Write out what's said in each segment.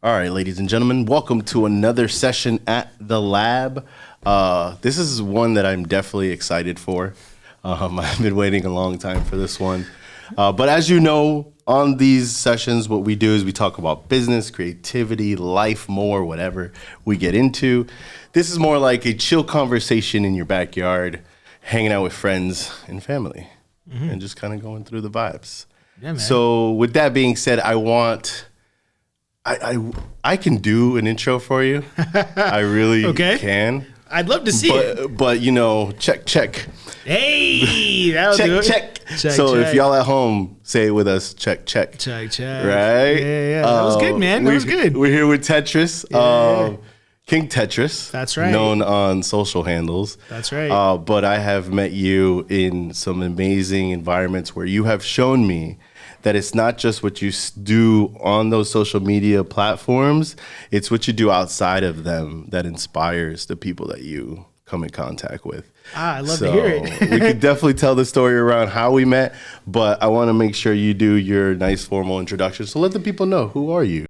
All right, ladies and gentlemen, welcome to another session at the lab. This is one that I'm definitely excited for. I've been waiting a long time for this one. But as you know, on these sessions, what we do is we talk about business, creativity, life, more, whatever we get into. This is more like a chill conversation in your backyard, hanging out with friends and family, and just kind of going through the vibes. Yeah, man. So with that being said, I can do an intro for you. I really can. I'd love to see it. But you know, check. Hey, that'll do it. Check. So if y'all at home, say it with us. Check. Check. Right? Yeah. That was good, man. That was good. We're here with Tetrus. Yeah. King Tetrus. That's right. Known on social handles. That's right. But I have met you in some amazing environments where you have shown me that it's not just what you do on those social media platforms, it's what you do outside of them that inspires the people that you come in contact with. I love to hear it. We could definitely tell the story around how we met, but I want to make sure you do your nice formal introduction. So let the people know, who are you?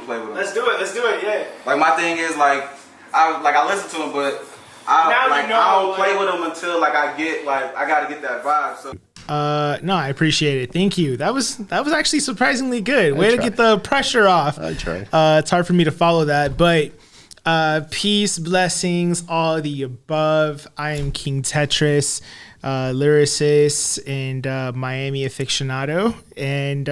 Play with him. Let's do it, yeah. Like my thing is I listen to him, but I don't play with him until I gotta get that vibe. So no, I appreciate it. Thank you. That was actually surprisingly good. Way to get the pressure off. I try. It's hard for me to follow that, but peace, blessings, all of the above. I am King Tetrus, lyricist and Miami aficionado, and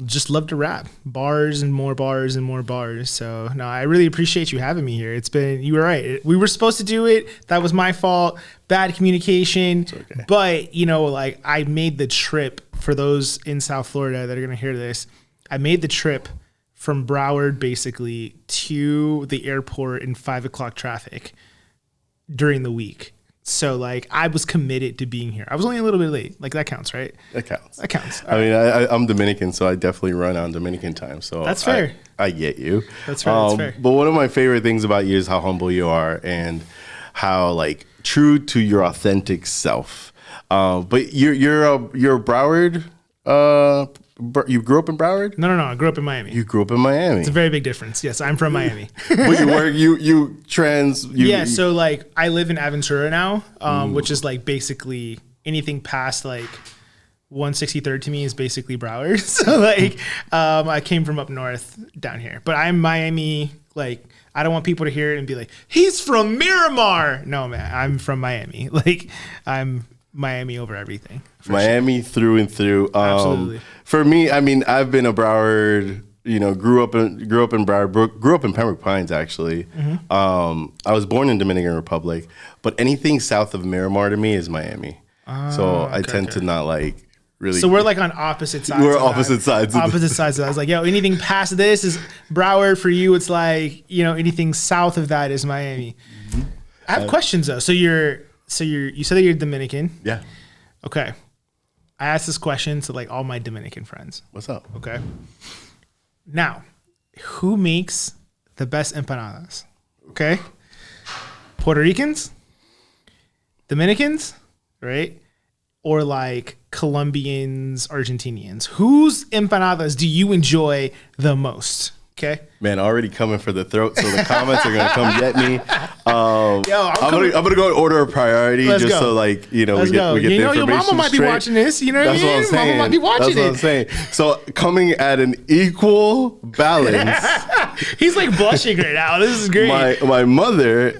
just love to rap, bars and more bars and more bars. So no, I really appreciate you having me here. You were right. We were supposed to do it. That was my fault. Bad communication. It's okay. But I made the trip for those in South Florida that are going to hear this. I made the trip from Broward basically to the airport in 5 o'clock traffic during the week. So I was committed to being here. I was only a little bit late. That counts, right? That counts. All right. I'm Dominican, so I definitely run on Dominican time. So that's fair. I get you. That's right. That's fair. But one of my favorite things about you is how humble you are and how true to your authentic self. But you're Broward. You grew up in Broward? No. I grew up in Miami. You grew up in Miami. It's a very big difference. Yes, I'm from Miami. But So I live in Aventura now, which is basically anything past 163rd to me is basically Broward. So I came from up north down here, but I'm Miami. I don't want people to hear it and be like, he's from Miramar. No, man, I'm from Miami. I'm Miami over everything. Miami through and through. Absolutely. For me, I've been a Broward. Grew up in Broward. Grew up in Pembroke Pines, actually. I was born in Dominican Republic, but anything south of Miramar to me is Miami. So I tend to not really. So we're on opposite sides. We're opposite sides. Opposite sides. I was anything past this is Broward. For you, it's anything south of that is Miami. I have questions though. You said that you're Dominican. Yeah. Okay. I asked this question to all my Dominican friends. What's up? Okay. Now, who makes the best empanadas? Okay. Puerto Ricans? Dominicans? Right? Or Colombians, Argentinians? Whose empanadas do you enjoy the most? Okay. Man, already coming for the throat, so the comments are gonna come get me. I'm gonna go in order of priority. Let's just go. so we get the information your mama might be watching this. You know what I mean? What I'm saying. Mama might be watching That's what I'm saying. So coming at an equal balance. He's blushing right now. This is great. My mother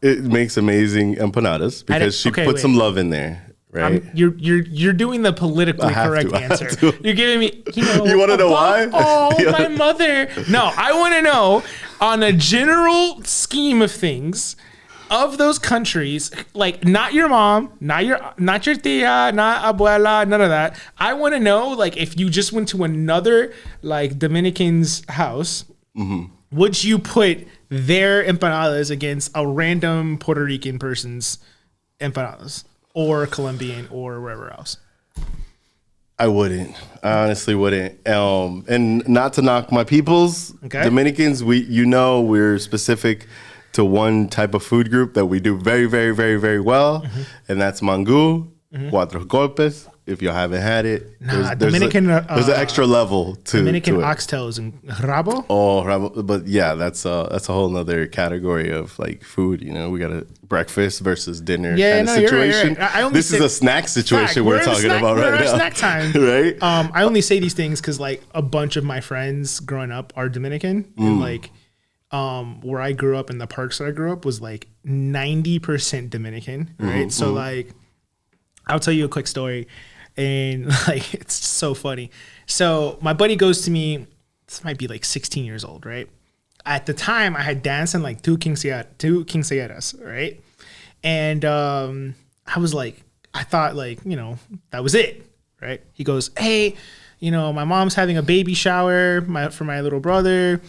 makes amazing empanadas because she puts some love in there. right? You're doing the politically correct answer. You're giving me, you want to know why? Oh, my mother. No, I want to know on a general scheme of things of those countries, like not your mom, not your tia, not abuela, none of that. I want to know, like, if you just went to another like Dominican's house, would you put their empanadas against a random Puerto Rican person's empanadas or Colombian or wherever else? I wouldn't. I honestly wouldn't. And not to knock my peoples, Dominicans, we're specific to one type of food group that we do very, very, very, very well, and that's mango, cuatro golpes. If you haven't had it, there's an extra level to Dominican to it. oxtails and rabo. Oh, rabo, but yeah, that's a whole nother category of like food. We got a breakfast versus dinner kind of situation. Right. This is a snack situation we're talking about right now. Snack time, right? I only say these things because like a bunch of my friends growing up are Dominican, and like. Where I grew up in the parks that I grew up was like 90% Dominican, right? So like, I'll tell you a quick story, and like it's so funny. So my buddy goes to me. This might be like 16 years old, right? At the time, I had danced in like two quinceañeras, right? And I was like, I thought like that was it, right? He goes, hey, my mom's having a baby shower for my little brother.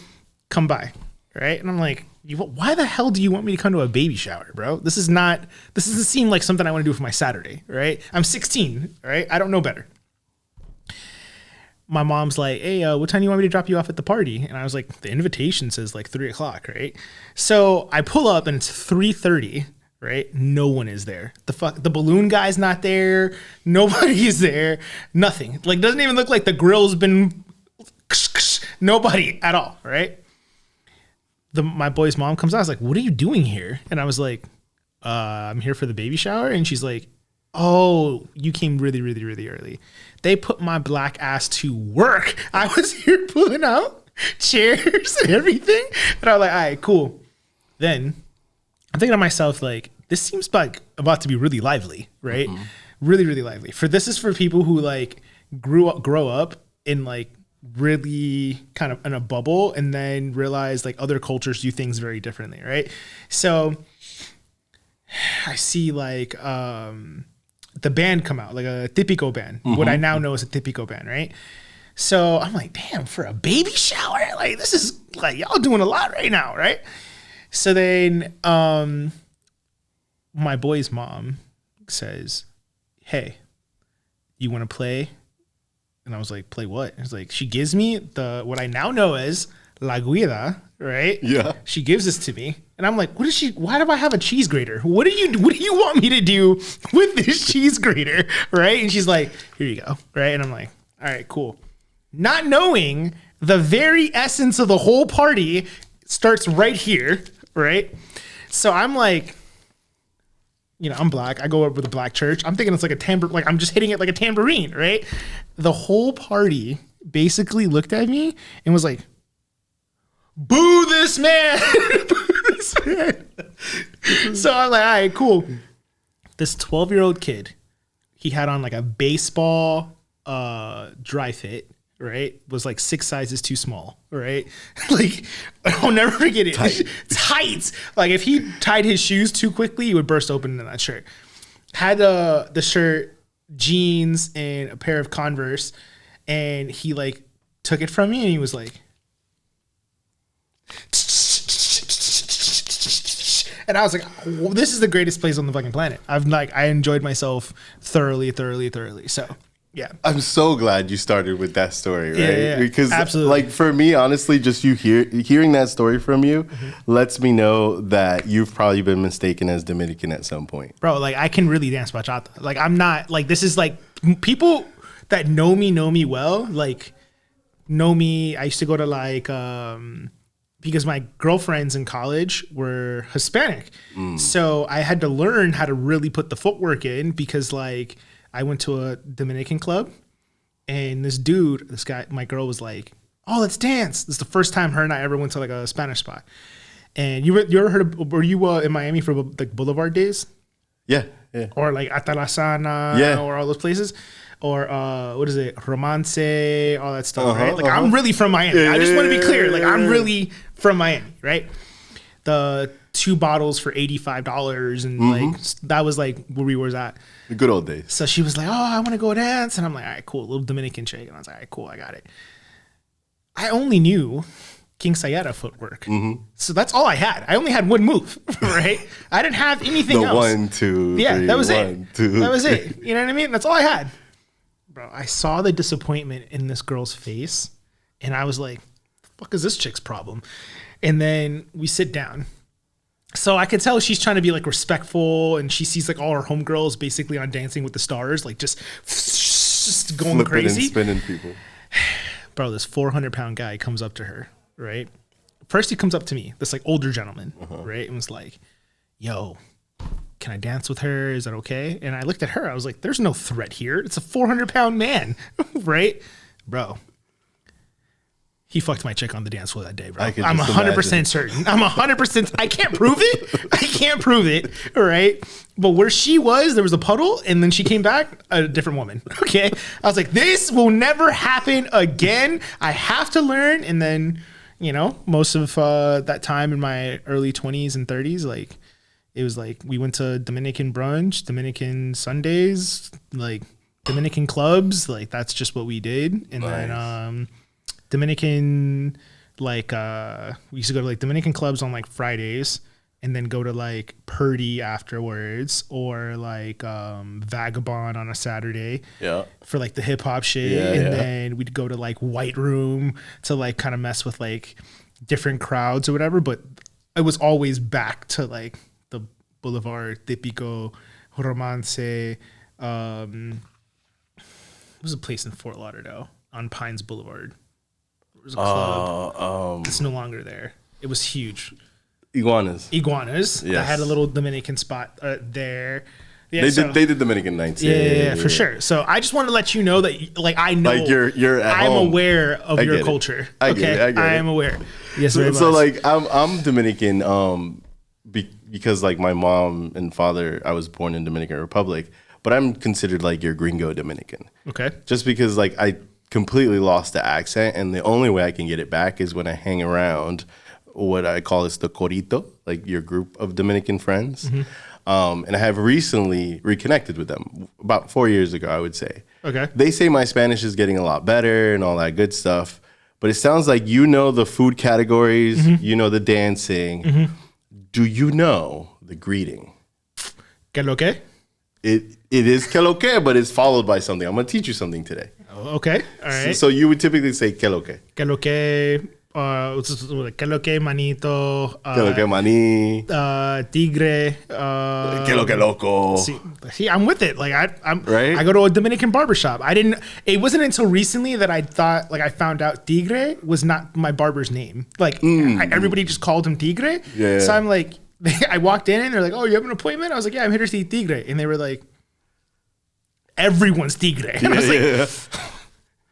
Come by. Right. And I'm like, why the hell do you want me to come to a baby shower, bro? This doesn't seem like something I want to do for my Saturday. Right. I'm 16. Right. I don't know better. My mom's like, hey, what time do you want me to drop you off at the party? And I was like, the invitation says like 3:00. Right. So I pull up and it's 3:30. Right. No one is there. The balloon guy's not there. Nobody is there. Nothing. Like, doesn't even look like the grill's been nobody at all. Right. My boy's mom comes out. I was like, what are you doing here? And I was like, I'm here for the baby shower. And she's like, oh, you came really, really, really early. They put my black ass to work. I was here pulling out chairs and everything. And I was like, all right, cool. Then I'm thinking to myself, like, this seems like about to be really lively, right? Really, really lively. This is for people who like grow up in like, really kind of in a bubble and then realize like other cultures do things very differently, right? So I see like the band come out, like a típico band, what I now know is a típico band, right? So I'm like, damn, for a baby shower, like this is like y'all doing a lot right now, right? So then my boy's mom says, hey, you want to play? And I was like, play what? It's like, she gives me what I now know as La Guida, right? Yeah. She gives this to me. And I'm like, why do I have a cheese grater? What do you want me to do with this cheese grater? Right? And she's like, here you go. Right? And I'm like, all right, cool. Not knowing the very essence of the whole party starts right here. Right? So I'm like, I'm black. I go up with a black church. I'm thinking it's like a tambourine, like I'm just hitting it like a tambourine, right? The whole party basically looked at me and was like, boo this man. Boo this man. So I'm like, all right, cool. This 12-year-old kid, he had on like a baseball dry fit, right? Was like 6 sizes too small, right? Like, I'll never forget it. Tight. Like, if he tied his shoes too quickly, he would burst open in that shirt. Had the shirt, jeans, and a pair of Converse, and he like took it from me, and he was like, and I was like, this is the greatest place on the fucking planet. I enjoyed myself thoroughly. So. Yeah, I'm so glad you started with that story, right? Yeah. Because absolutely. Like for me, honestly, just hearing that story from you lets me know that you've probably been mistaken as Dominican at some point. Bro, like I can really dance bachata. Like I'm not like, this is like people that know me well, like know me. I used to go to like because my girlfriends in college were Hispanic. So I had to learn how to really put the footwork in because like I went to a Dominican club and this guy, my girl was like, oh, let's dance. This is the first time her and I ever went to like a Spanish spot. And you ever heard of, were you in Miami for like Boulevard days? Yeah. or like Atalasana, or all those places, or what is it, Romance, all that stuff, right? Like I'm really from Miami. I just want to be clear, like I'm really from Miami, right? The 2 bottles for $85, and like that was like where we was at. The good old days. So she was like, "Oh, I want to go dance," and I'm like, "All right, cool." Little Dominican chick, and I was like, "All right, cool, I got it." I only knew King Sayada footwork, so that's all I had. I only had one move, right? I didn't have anything else. 1, 2, yeah, 3, that was 1, it. 2, that was it. You know what I mean? That's all I had, bro. I saw the disappointment in this girl's face, and I was like, "The fuck is this chick's problem?" And then we sit down. So I could tell she's trying to be like respectful, and she sees like all her homegirls basically on Dancing with the Stars, like just going flipping crazy, and spinning people. Bro, this 400-pound guy comes up to her, right? First he comes up to me, this like older gentleman, right? And was like, "Yo, can I dance with her? Is that okay?" And I looked at her, I was like, "There's no threat here. It's a 400-pound man," right? Bro. He fucked my chick on the dance floor that day, bro. I'm 100% certain. I'm 100%. I can't prove it. I can't prove it. All right. But where she was, there was a puddle, and then she came back, a different woman. Okay. I was like, this will never happen again. I have to learn. And then, you know, most of that time in my early 20s and 30s, like, it was like we went to Dominican brunch, Dominican Sundays, like Dominican clubs. Like, that's just what we did. And then, Dominican, like, we used to go to like Dominican clubs on like Fridays, and then go to like Purdy afterwards, or like Vagabond on a Saturday for like the hip hop shit. And then we'd go to like White Room to like kind of mess with like different crowds or whatever. But it was always back to like the Boulevard, Típico, Romance. It was a place in Fort Lauderdale on Pines Boulevard. It was a club. It's no longer there. It was huge. Iguanas. Yes. That had a little Dominican spot there. Yeah, they did Dominican nights. Yeah, for sure. So I just want to let you know that, like, I know, like you're at I'm home. aware of your culture. I am aware. Yes, so like I'm Dominican because like my mom and father, I was born in Dominican Republic, but I'm considered like your gringo Dominican. Okay. Just because like I completely lost the accent, and the only way I can get it back is when I hang around what I call is the corito, like your group of Dominican friends. And I have recently reconnected with them about 4 years ago, I would say. Okay. They say my Spanish is getting a lot better and all that good stuff, but it sounds like you know the food categories, you know the dancing. Do you know the greeting? ¿Qué lo que? It is que lo que, but it's followed by something. I'm going to teach you something today. Okay. All right. So you would typically say que lo que. Que lo que, que lo que, manito. Que lo que, maní. Tigre. Que lo que, loco. See, I'm with it. Like I'm right? I go to a Dominican barbershop. It wasn't until recently that I thought, like, I found out Tigre was not my barber's name. Like everybody just called him Tigre. Yeah. So I'm like, I walked in and they're like, "Oh, you have an appointment?" I was like, "Yeah, I'm here to see Tigre." And they were like, "Everyone's Tigre." And I was like,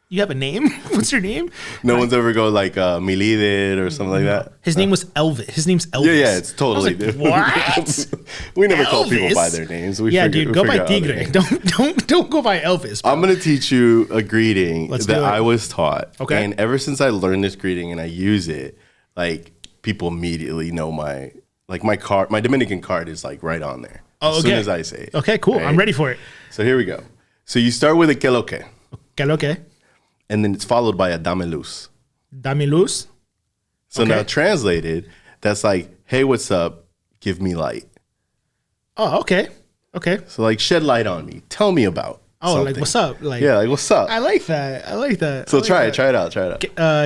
"You have a name? What's your name?" No one's ever go like mi líder or something like that. His name was Elvis. His name's Elvis. Yeah, it's totally different. What? We never call people by their names. Dude, go by Tigre. Don't go by Elvis, bro. I'm gonna teach you a greeting that I was taught. Okay. And ever since I learned this greeting and I use it, like people immediately know my Dominican card is like right on there. Oh, as soon as I say it. Okay, cool. Right? I'm ready for it. So here we go. So you start with a que lo que. Que lo que. And then it's followed by a dame luz. Dame luz? So now translated, that's like, hey, what's up? Give me light. Oh, okay. Okay. So like, shed light on me. Tell me about something. Like, what's up? Like, yeah, like, what's up? I like that. So try it out.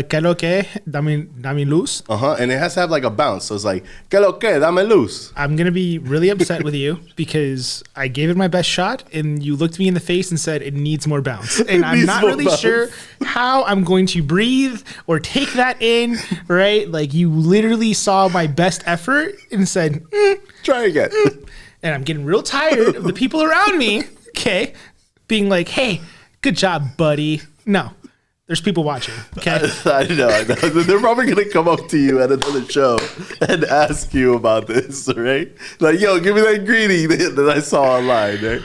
Que lo que? Dame luz? And it has to have like a bounce. So it's like, que lo que? Dame luz. I'm going to be really upset with you because I gave it my best shot and you looked me in the face and said it needs more bounce. And I'm not really sure how I'm going to breathe or take that in, right? Like, you literally saw my best effort and said, try again. And I'm getting real tired of the people around me, okay, being like, hey, good job, buddy. No, There's people watching. Okay. I know. They're probably gonna come up to you at another show and ask you about this, right? Like, yo, give me that greeting that I saw online, right?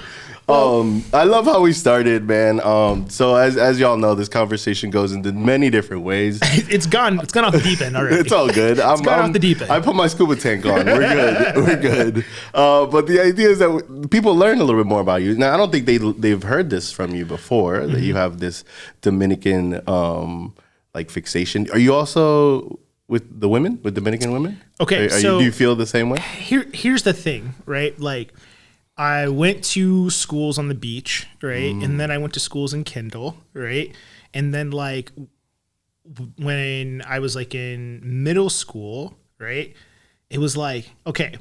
I love how we started, man. So as y'all know, this conversation goes into many different ways. It's gone off the deep end already. It's all good. It's gone off the deep end. I put my scuba tank on. We're good. We're good. But the idea is that people learn a little bit more about you. Now, I don't think they've heard this from you before, that you have this Dominican like fixation. Are you also with the women, with Dominican women? Okay, do you feel the same way? Here's the thing, right? Like, I went to schools on the beach, right? And then I went to schools in Kendall, right? And then like when I was like in middle school, right? It was like, okay,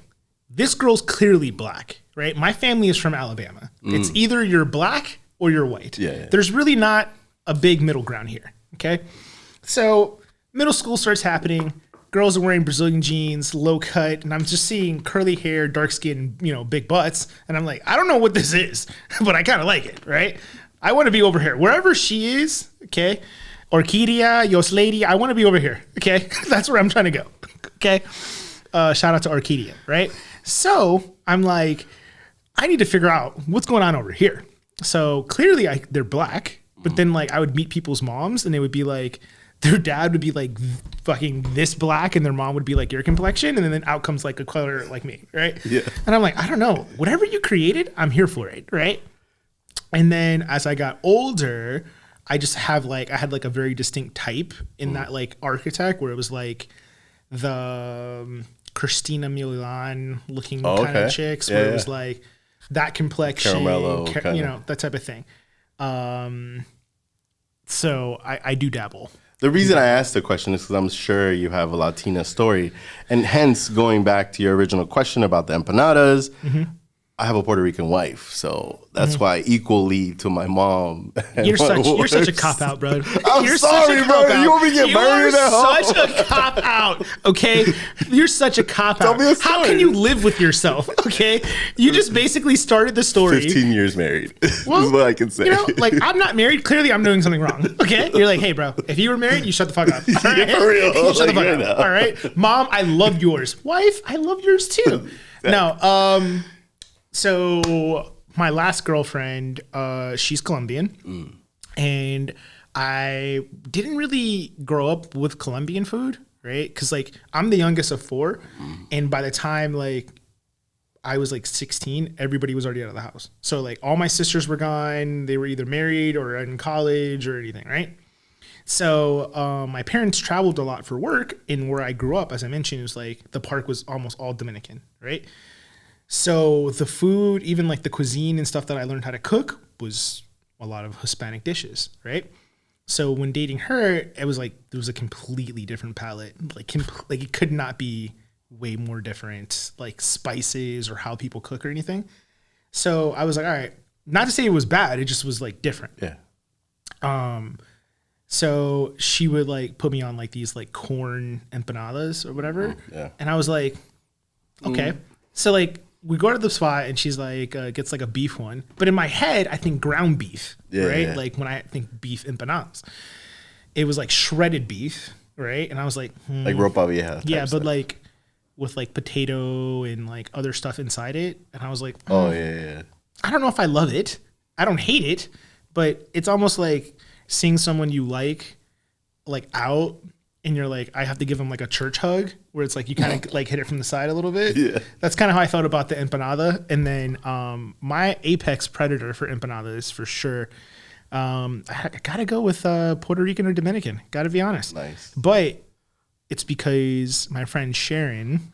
this girl's clearly black, right? My family is from Alabama. It's either you're black or you're white. Yeah. There's really not a big middle ground here, okay? So middle school starts happening. Girls are wearing Brazilian jeans, low cut, and I'm just seeing curly hair, dark skin, big butts. And I'm like, I don't know what this is, but I kind of like it, right? I want to be over here. Wherever she is, okay? Orquídea, Yos Lady, I want to be over here, okay? That's where I'm trying to go, okay? Shout out to Orquídea, right? So I'm like, I need to figure out what's going on over here. So clearly they're black, but then like I would meet people's moms and they would be like, their dad would be like fucking this black and their mom would be like your complexion. And then out comes like a color like me. Right. Yeah. And I'm like, I don't know, whatever you created, I'm here for it. Right. And then as I got older, I had like a very distinct type in that like architect where it was like the Christina Milian looking kind of chicks where it was like that complexion, Caramello, that type of thing. So I do dabble. The reason I asked the question is because I'm sure you have a Latina story. And hence, going back to your original question about the empanadas, I have a Puerto Rican wife. So that's why equally to my mom. You're such a cop-out, bro. I'm sorry, bro. You want me to get murdered at home? You're such a cop-out, okay? You're such a cop-out. How can you live with yourself, okay? You just basically started the story. 15 years married is what I can say. Like, I'm not married. Clearly, I'm doing something wrong, okay? You're like, hey, bro, if you were married, you shut the fuck up. All right? For real. You shut the fuck up, all right? Mom, I love yours. Wife, I love yours too. No, so my last girlfriend, she's Colombian, and I didn't really grow up with Colombian food, right? Because like I'm the youngest of four, and by the time like I was like 16, everybody was already out of the house. So like all my sisters were gone; they were either married or in college or anything, right? So my parents traveled a lot for work, and where I grew up, as I mentioned, it was like the park was almost all Dominican, right? So the food, even like the cuisine and stuff that I learned how to cook was a lot of Hispanic dishes, right? So when dating her, it was like there was a completely different palette. Like it could not be way more different, like spices or how people cook or anything. So I was like, all right, not to say it was bad, it just was like different. Yeah. So she would like put me on like these like corn empanadas or whatever. Yeah. And I was like, okay. So like we go to the spot and she's like, gets like a beef one. But in my head, I think ground beef, right? Yeah. Like when I think beef empanadas, it was like shredded beef, right? And I was like, like ropa vieja. Yeah, but like with like potato and like other stuff inside it. And I was like, oh yeah. I don't know if I love it. I don't hate it, but it's almost like seeing someone you like out and you're like, I have to give them like a church hug where it's like you kind of like hit it from the side a little bit. Yeah. That's kind of how I felt about the empanada. And then my apex predator for empanadas for sure. I gotta go with Puerto Rican or Dominican. Gotta be honest. Nice. But it's because my friend Sharon,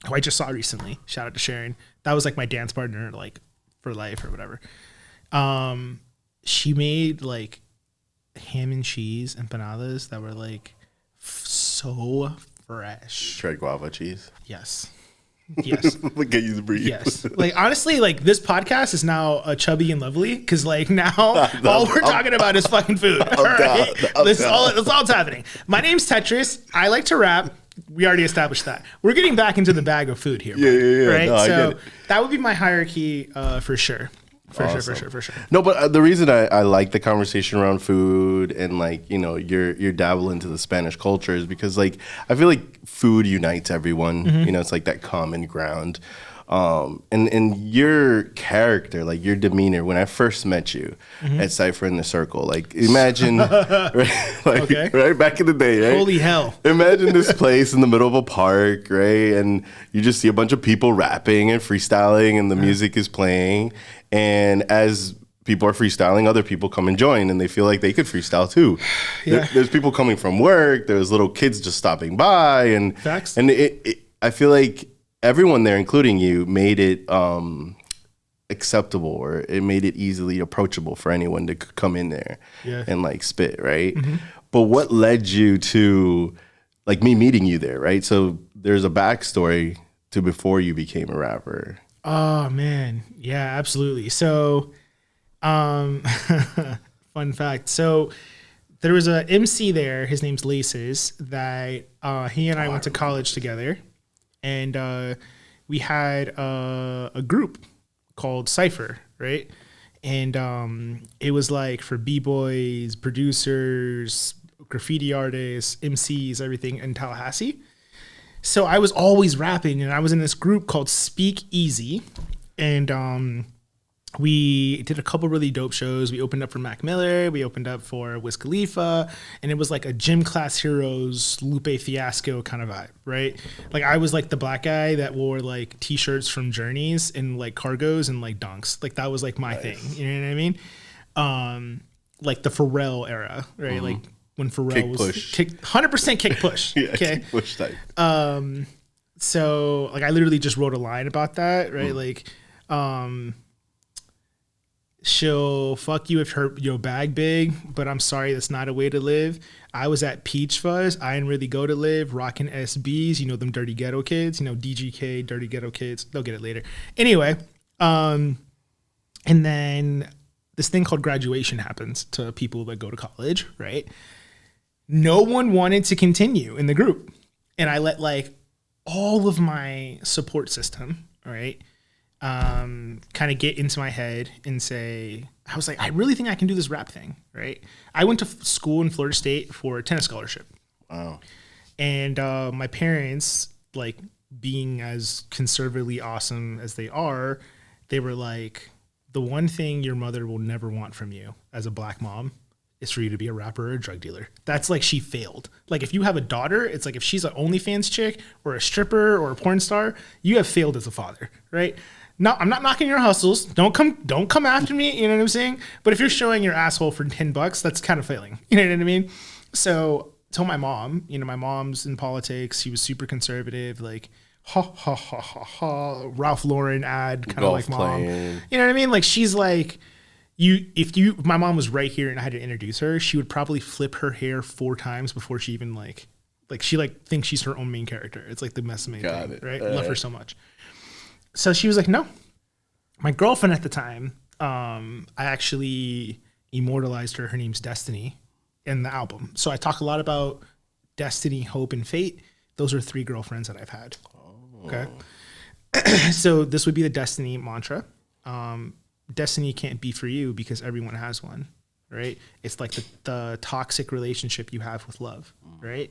who I just saw recently, shout out to Sharon. That was like my dance partner, like for life or whatever. She made like ham and cheese empanadas that were like so fresh. Tried guava cheese. Yes. Look at you breathe. Yes. Like honestly, like this podcast is now chubby and lovely because like now all we're talking about is fucking food. All right. That's all that's happening. My name's Tetris. I like to rap. We already established that. We're getting back into the bag of food here. Yeah. Right. No, so that would be my hierarchy for sure. For sure. No, but the reason I like the conversation around food and like, you know, you're dabbling into the Spanish culture is because like, I feel like food unites everyone, you know, it's like that common ground. And your character, like your demeanor, when I first met you at Cypher in the Circle, like imagine, right back in the day, right? Holy hell. Imagine this place in the middle of a park, right? And you just see a bunch of people rapping and freestyling and the music is playing. And as people are freestyling, other people come and join and they feel like they could freestyle too. Yeah. There's people coming from work, there's little kids just stopping by and Facts. And I feel like everyone there, including you, made it acceptable, or it made it easily approachable for anyone to come in there and like spit, right? But what led you to like me meeting you there, right? So there's a backstory to before you became a rapper. Oh man, yeah, absolutely. So, fun fact. So there was a MC there. His name's Laces. That he and I went to college together. And we had a group called Cypher, right? And it was like for b-boys, producers, graffiti artists, MCs, everything in Tallahassee. So I was always rapping, and I was in this group called Speak Easy. And we did a couple really dope shows. We opened up for Mac Miller. We opened up for Wiz Khalifa. And it was like a gym class heroes, Lupe Fiasco kind of vibe, right? Like I was like the black guy that wore like t-shirts from Journeys and like cargos and like dunks. Like that was like my thing. You know what I mean? Like the Pharrell era, right? Like when Pharrell Kick was push. 100% kick push. Yeah, okay. kick push type. So like I literally just wrote a line about that, right? Like, she'll fuck you if your bag big, but I'm sorry, that's not a way to live. I was at Peach Fuzz. I didn't really go to live. Rocking SBs, you know, them dirty ghetto kids, you know, DGK, dirty ghetto kids. They'll get it later. Anyway, and then this thing called graduation happens to people that go to college, right? No one wanted to continue in the group. And I let like all of my support system, right, kind of get into my head and say, I was like, I really think I can do this rap thing, right? I went to school in Florida State for a tennis scholarship. Wow. And my parents, like being as conservatively awesome as they are, they were like, the one thing your mother will never want from you as a black mom is for you to be a rapper or a drug dealer. That's like she failed. Like if you have a daughter, it's like if she's an OnlyFans chick or a stripper or a porn star, you have failed as a father, right? No, I'm not knocking your hustles. Don't come after me. You know what I'm saying? But if you're showing your asshole for $10, that's kind of failing. You know what I mean? So told my mom, you know, my mom's in politics. She was super conservative, like Ralph Lauren ad, kind of like mom. Playing. You know what I mean? Like she's like, if my mom was right here and I had to introduce her, she would probably flip her hair 4 times before she even like she like thinks she's her own main character. It's like the best main thing, right? Love her so much. So she was like, no. My girlfriend at the time, I actually immortalized her. Her name's Destiny in the album. So I talk a lot about destiny, hope, and fate. Those are 3 girlfriends that I've had. Okay. So this would be the destiny mantra. Destiny can't be for you because everyone has one, right? It's like the toxic relationship you have with love, right?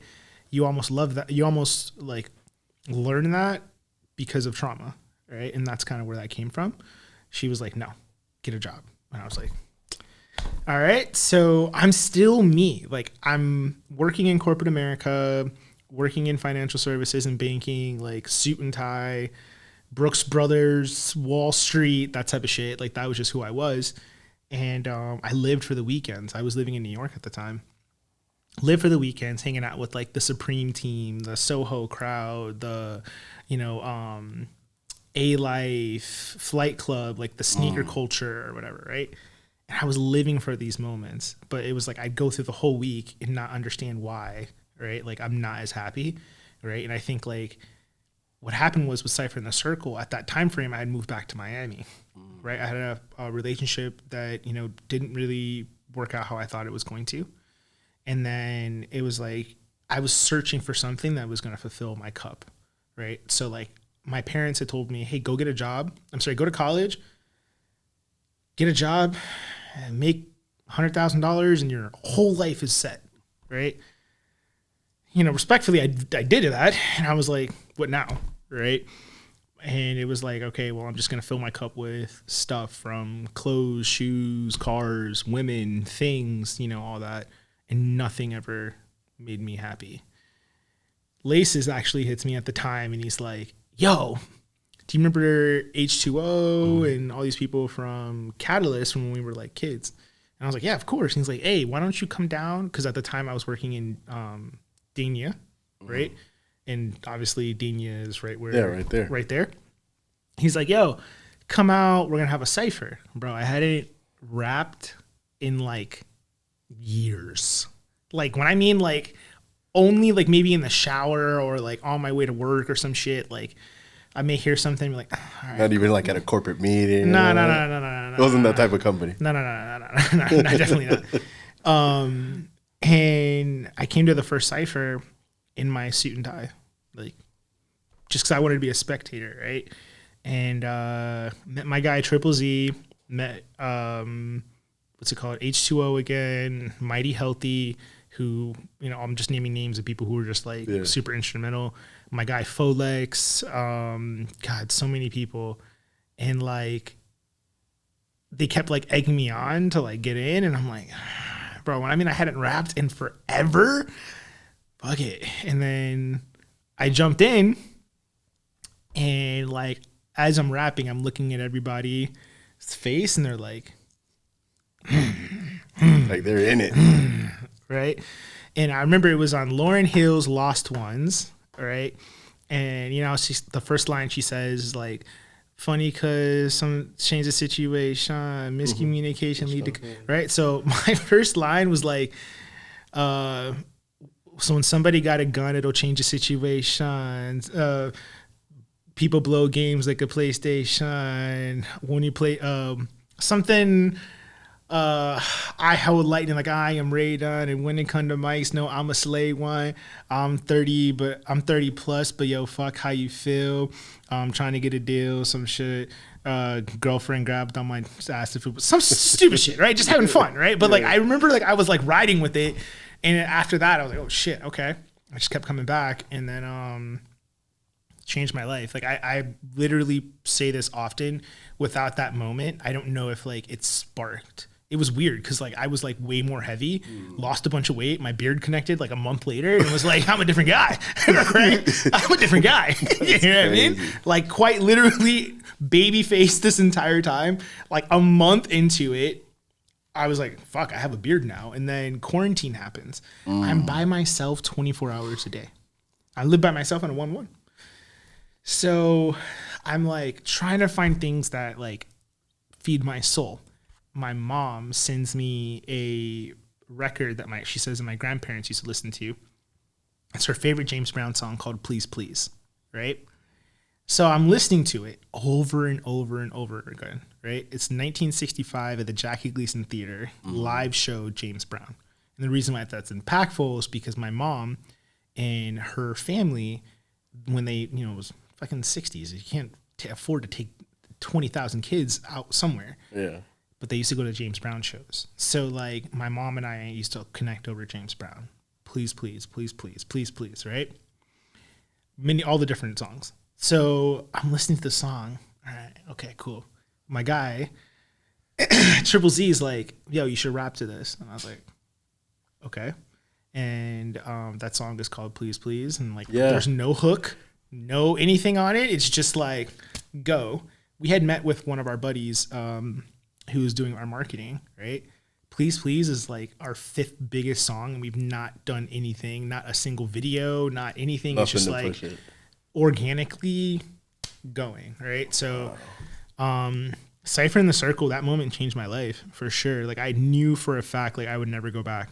You almost love that. You almost like learn that because of trauma, right? And that's kind of where that came from. She was like, no, get a job. And I was like, all right. So I'm still me. Like I'm working in corporate America, working in financial services and banking, like suit and tie, Brooks Brothers, Wall Street, that type of shit. Like that was just who I was. And I lived for the weekends. I was living in New York at the time. Lived for the weekends, hanging out with like the Supreme team, the Soho crowd, the, you know, A-Life, Flight Club, like the sneaker culture or whatever, right? And I was living for these moments. But it was like I'd go through the whole week and not understand why, right? Like I'm not as happy, right? And I think like what happened was with Cypher in the Circle, at that time frame, I had moved back to Miami, right? I had a relationship that, you know, didn't really work out how I thought it was going to. And then it was like I was searching for something that was going to fulfill my cup, right? So like my parents had told me, hey, go get a job. Go to college. get a job, and make $100,000 and your whole life is set, right? You know, respectfully, I did that. And I was like, what now, right? And it was like, okay, well, I'm just going to fill my cup with stuff from clothes, shoes, cars, women, things, you know, all that. And nothing ever made me happy. Laces actually hits me at the time and he's like, yo, do you remember H2O and all these people from Catalyst from when we were like kids? And I was like, yeah, of course. And he's like, hey, why don't you come down? Because at the time I was working in Dania, right? And obviously Dania is right where. Yeah, right there. Right there. He's like, yo, come out. We're going to have a cypher. Bro, I hadn't rapped in like years. Like when I mean like only like maybe in the shower or like on my way to work or some shit. Like I may hear something like, all right. Not even like at a corporate meeting. No. It wasn't that type of company. No, definitely not. And I came to the first cypher in my suit and tie, like just because I wanted to be a spectator, right? And met my guy Triple Z, met what's it called, H2O again, Mighty Healthy, who, you know, I'm just naming names of people who were just like super instrumental. My guy Folex, God, so many people, and like they kept like egging me on to like get in, and I'm like, bro, I mean, I hadn't rapped in forever. Fuck it. And then I jumped in, and like as I'm rapping, I'm looking at everybody's face, and they're like, like they're in it, right? And I remember it was on Lauryn Hill's Lost Ones, right? And you know, the first line she says is like, funny cause some change the situation, miscommunication lead to, right? So my first line was like, so when somebody got a gun, it'll change the situation. People blow games like a PlayStation. When you play something, I hold lightning like I am Radon, and when it come to mics, no, I'm a slave one. I'm 30 plus, but yo, fuck how you feel. I'm trying to get a deal, some shit. Girlfriend grabbed on my ass if it was some stupid shit, right? Just having fun, right? But like I remember like I was like riding with it, and after that I was like, oh shit, okay. I just kept coming back, and then changed my life. Like I literally say this often. Without that moment, I don't know if like it sparked. It was weird because like I was like way more heavy, lost a bunch of weight. My beard connected like a month later, and it was like I'm a different guy. Right? I'm a different guy. You know what I mean? Like quite literally baby faced this entire time. Like a month into it, I was like, fuck, I have a beard now. And then quarantine happens. I'm by myself 24 hours a day. I live by myself on a 1-1. So I'm like trying to find things that like feed my soul. My mom sends me a record that she says that my grandparents used to listen to. It's her favorite James Brown song called Please Please, right? So I'm listening to it over and over and over again, right? It's 1965 at the Jackie Gleason Theater, live show James Brown. And the reason why that's impactful is because my mom and her family, when they, you know, it was fucking 60s, you can't afford to take 20,000 kids out somewhere. Yeah. But they used to go to James Brown shows. So like my mom and I used to connect over James Brown. Please, please, please, please, please, please, right? All the different songs. So I'm listening to the song. All right, okay, cool. My guy, Triple Z, is like, yo, you should rap to this. And I was like, okay. And that song is called Please, Please. And like, there's no hook, no anything on it. It's just like, go. We had met with one of our buddies who was doing our marketing, right? Please Please is like our 5th biggest song, and we've not done anything, not a single video, not anything. Nothing, it's just like organically going, right? So Cypher in the Circle, that moment changed my life for sure. Like I knew for a fact like I would never go back.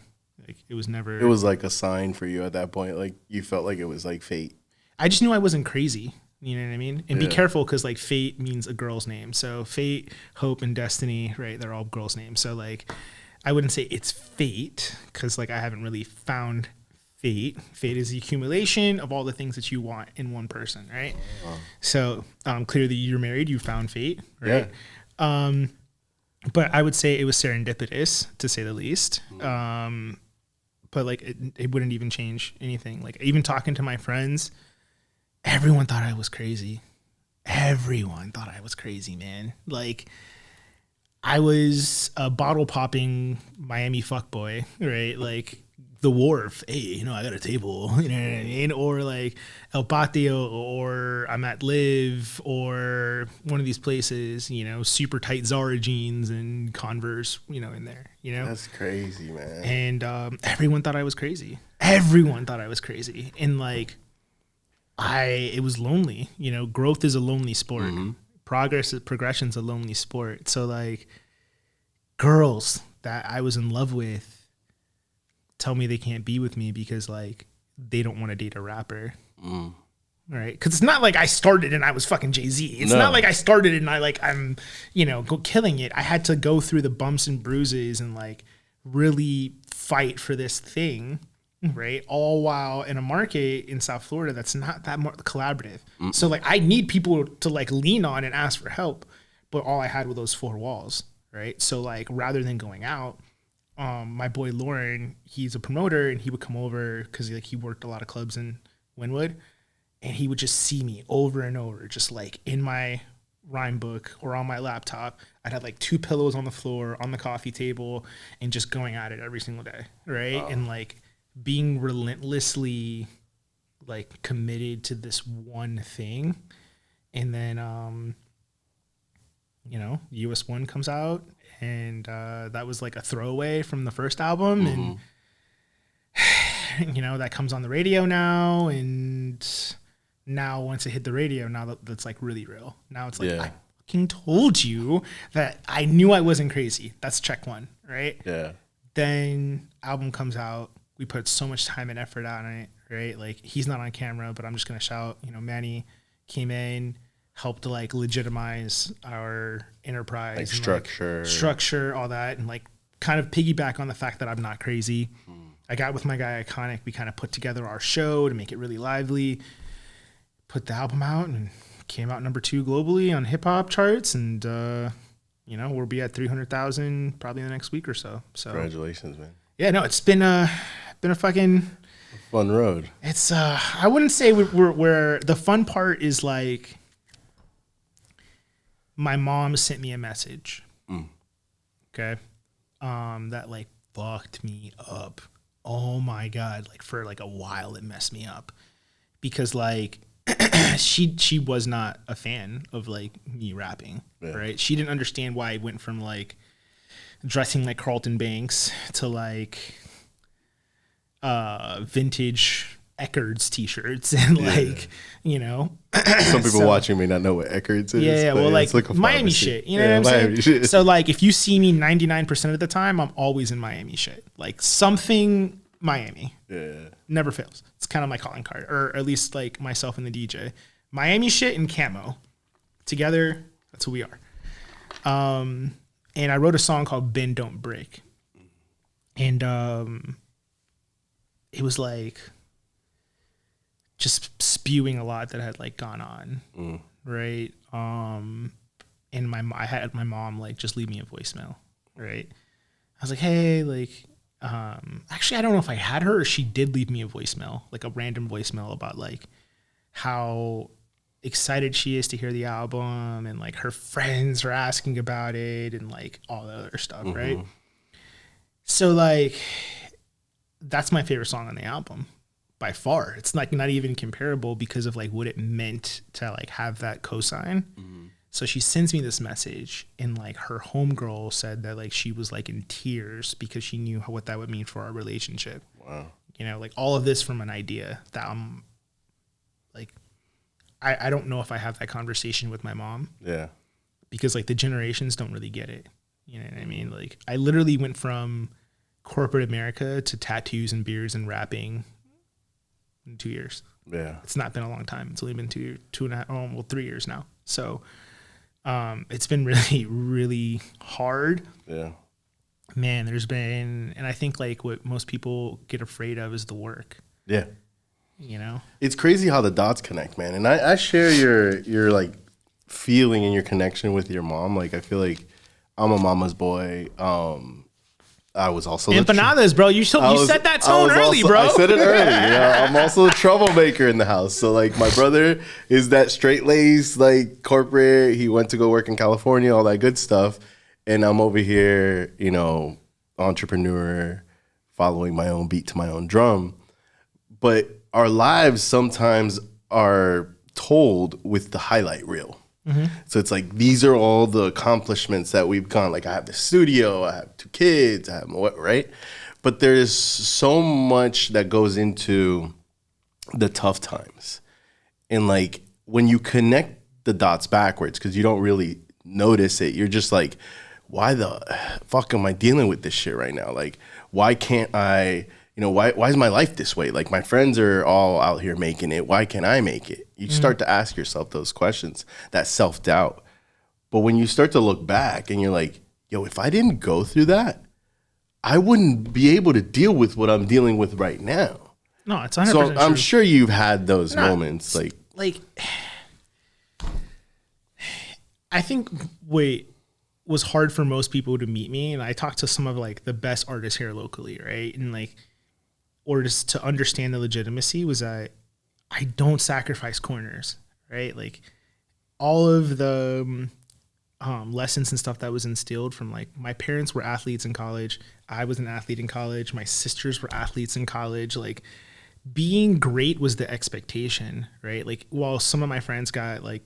Like it was never. It was like a sign for you at that point. Like you felt like it was like fate. I just knew I wasn't crazy. You know what I mean? And be careful because like fate means a girl's name. So fate, hope, and destiny, right? They're all girls' names. So like I wouldn't say it's fate because like I haven't really found fate. Fate is the accumulation of all the things that you want in one person, right? So clearly you're married, you found fate, right? Yeah. But I would say it was serendipitous, to say the least. But like it wouldn't even change anything. Like even talking to my friends, everyone thought I was crazy. Everyone thought I was crazy, man. Like I was a bottle popping Miami fuckboy, right? Like the wharf. Hey, I got a table, you know what I mean? Or like El Patio, or I'm at Live, or one of these places, super tight Zara jeans and Converse, in there, That's crazy, man. And everyone thought I was crazy. Everyone thought I was crazy. And like, it was lonely, growth is a lonely sport. Progression's a lonely sport. So like girls that I was in love with tell me they can't be with me because like they don't want to date a rapper. Right? Because it's not like I started and I was fucking Jay-Z. It's not like I started and I'm go killing it. I had to go through the bumps and bruises and like really fight for this thing, right? All while in a market in South Florida that's not that more collaborative. So like I need people to like lean on and ask for help, but all I had were those four walls, right? So like rather than going out, my boy Lauren, he's a promoter, and he would come over because he worked a lot of clubs in Wynwood, and he would just see me over and over, just like in my rhyme book or on my laptop. I'd have like 2 pillows on the floor on the coffee table and just going at it every single day, right? And like being relentlessly like committed to this one thing. And then US 1 comes out, and that was like a throwaway from the first album, and that comes on the radio now, and now once it hit the radio, now that's like really real. Now it's like I fucking told you that I knew I wasn't crazy. That's check one, right? Yeah. Then album comes out, we put so much time and effort on it, right? Like he's not on camera, but I'm just gonna shout, Manny came in, helped to like legitimize our enterprise, like and, structure, all that, and like kind of piggyback on the fact that I'm not crazy. I got with my guy Iconic. We kind of put together our show to make it really lively, put the album out, and came out number 2 globally on hip hop charts. And, we'll be at 300,000 probably in the next week or so. So congratulations, man. Yeah, no, it's been a fucking fun road. It's, I wouldn't say we're the fun part is like, my mom sent me a message. Okay. That like fucked me up. Oh my God. Like for like a while it messed me up because like she was not a fan of like me rapping. Right. She didn't understand why I went from like dressing like Carlton Banks to like vintage Eckerd's t-shirts and like some people watching may not know what Eckerd's is. Yeah, well, like Miami shit, what I'm saying? Shit. So like if you see me 99% of the time, I'm always in Miami shit, like something Miami. Never fails. It's kind of my calling card, or at least like myself and the DJ. Miami shit and camo together, that's who we are. And I wrote a song called Bend Don't Break, and it was like just spewing a lot that had like gone on, right? And I had my mom like just leave me a voicemail, right? I was like, hey, like, actually, I don't know if I had her or she did leave me a voicemail, like a random voicemail about like how excited she is to hear the album, and like her friends are asking about it, and like all the other stuff, right? So like, that's my favorite song on the album. By far. It's like not even comparable because of like what it meant to like have that cosign. So she sends me this message, and like her homegirl said that like she was like in tears because she knew what that would mean for our relationship. Wow. Like all of this from an idea that I'm like, I don't know if I have that conversation with my mom. Yeah. Because like the generations don't really get it. You know what I mean? Like I literally went from corporate America to tattoos and beers and rapping in 2 years. Yeah. It's not been a long time. It's only been 3 years now. So it's been really, really hard. Yeah. Man, and I think like what most people get afraid of is the work. Yeah. It's crazy how the dots connect, man. And I share your like feeling and your connection with your mom. Like I feel like I'm a mama's boy. I was also empanadas, bro. You set that tone early, bro. I said it early. I'm also a troublemaker in the house. So like my brother is that straight laced like corporate. He went to go work in California, all that good stuff, and I'm over here, entrepreneur, following my own beat to my own drum. But our lives sometimes are told with the highlight reel. Mm-hmm. So it's like, these are all the accomplishments that we've gone. Like I have the studio, I have 2 kids, I have what, right? But there's so much that goes into the tough times. And like when you connect the dots backwards, because you don't really notice it, you're just like, why the fuck am I dealing with this shit right now? Like, why can't I, why is my life this way? Like my friends are all out here making it. Why can't I make it? You start to ask yourself those questions, that self-doubt. But when you start to look back and you're like, yo, if I didn't go through that, I wouldn't be able to deal with what I'm dealing with right now. No, it's 100% So I'm true. sure you've had those moments. Like, I think was hard for most people to meet me. And I talked to some of like the best artists here locally, right? And like, or just to understand the legitimacy was that I don't sacrifice corners, right? Like all of the lessons and stuff that was instilled from like my parents were athletes in college. I was an athlete in college. My sisters were athletes in college. Like being great was the expectation, right? Like while some of my friends got like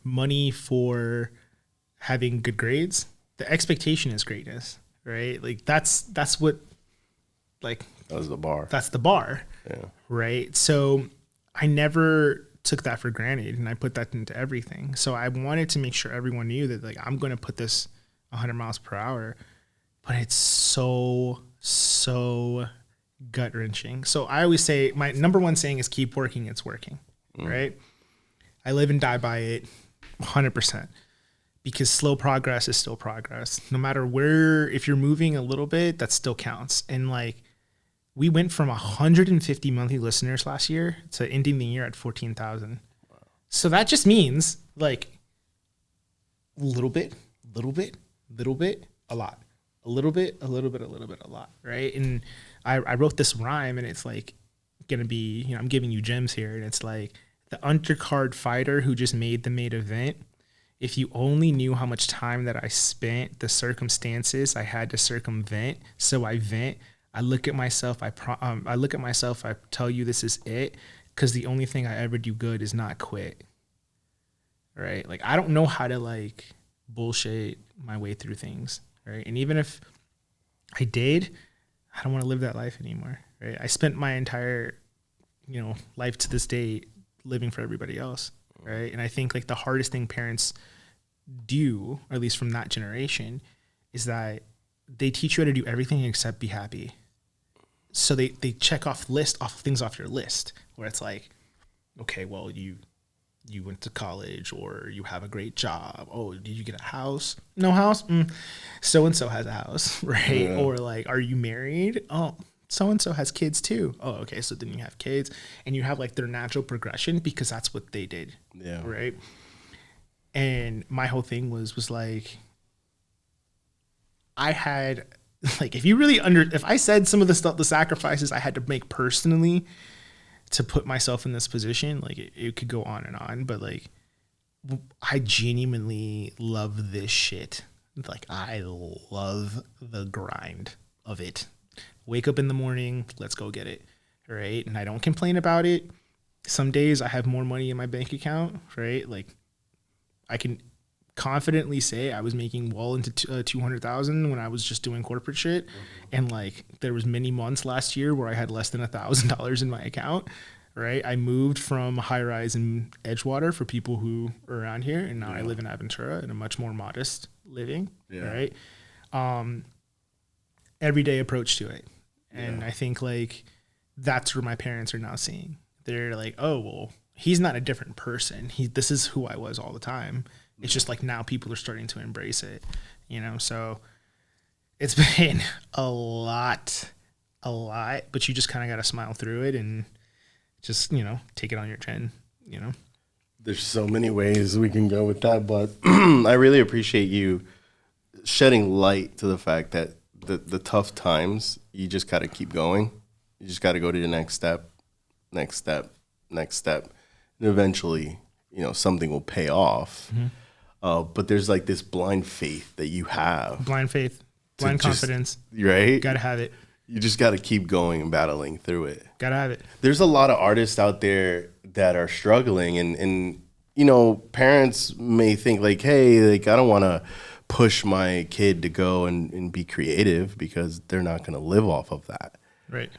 money for having good grades, the expectation is greatness, right? Like that's what like that was the bar. That's the bar. Yeah. Right. So I never took that for granted and I put that into everything. So I wanted to make sure everyone knew that like I'm going to put this 100 miles per hour, but it's so gut wrenching. So I always say my number one saying is keep working. It's working. Right. I live and die by it 100%. Because slow progress is still progress. No matter where, if you're moving a little bit, that still counts. And like, we went from 150 monthly listeners last year to ending the year at 14,000. Wow. So that just means like little bit, a lot. A little bit, a lot, right? And I wrote this rhyme and it's like gonna be, I'm giving you gems here. And it's like the undercard fighter who just made the main event. If you only knew how much time that I spent, the circumstances I had to circumvent, so I vent. I look at myself. I tell you this is it, because the only thing I ever do good is not quit. Right? Like I don't know how to like bullshit my way through things. Right? And even if I did, I don't want to live that life anymore. Right? I spent my entire, life to this day living for everybody else. Right? And I think like the hardest thing parents do, or at least from that generation, is that they teach you how to do everything except be happy. So they check off things off your list where it's like, okay, well, you went to college or you have a great job. Oh, did you get a house? No house? So-and-so has a house, right? Yeah. Or like, are you married? Oh, so-and-so has kids too. Oh, okay. So then you have kids and you have like their natural progression because that's what they did. Yeah. Right. And my whole thing was like, I had like, if I said some of the stuff, the sacrifices I had to make personally to put myself in this position, like it could go on and on, but like, I genuinely love this shit. Like I love the grind of it. Wake up in the morning, let's go get it, right? And I don't complain about it. Some days I have more money in my bank account, right? Like I can confidently say I was making well into 200,000 when I was just doing corporate shit. And like there was many months last year where I had less than $1,000 in my account, right? I moved from high rise in Edgewater for people who are around here, and now I live in Aventura in a much more modest living, right? Everyday approach to it. And I think like that's where my parents are now seeing. They're like, oh, well, he's not a different person. This is who I was all the time. It's just like now people are starting to embrace it, so it's been a lot, but you just kind of got to smile through it and just, take it on your chin, There's so many ways we can go with that, but I really appreciate you shedding light to the fact that the tough times, you just got to keep going. You just got to go to the next step, next step, next step. And eventually, something will pay off. But there's like this blind faith that you have. Blind faith, blind confidence. Right? Gotta have it. You just got to keep going and battling through it. Gotta have it. There's a lot of artists out there that are struggling, and parents may think like, hey, like I don't want to push my kid to go and be creative because they're not going to live off of that. Right.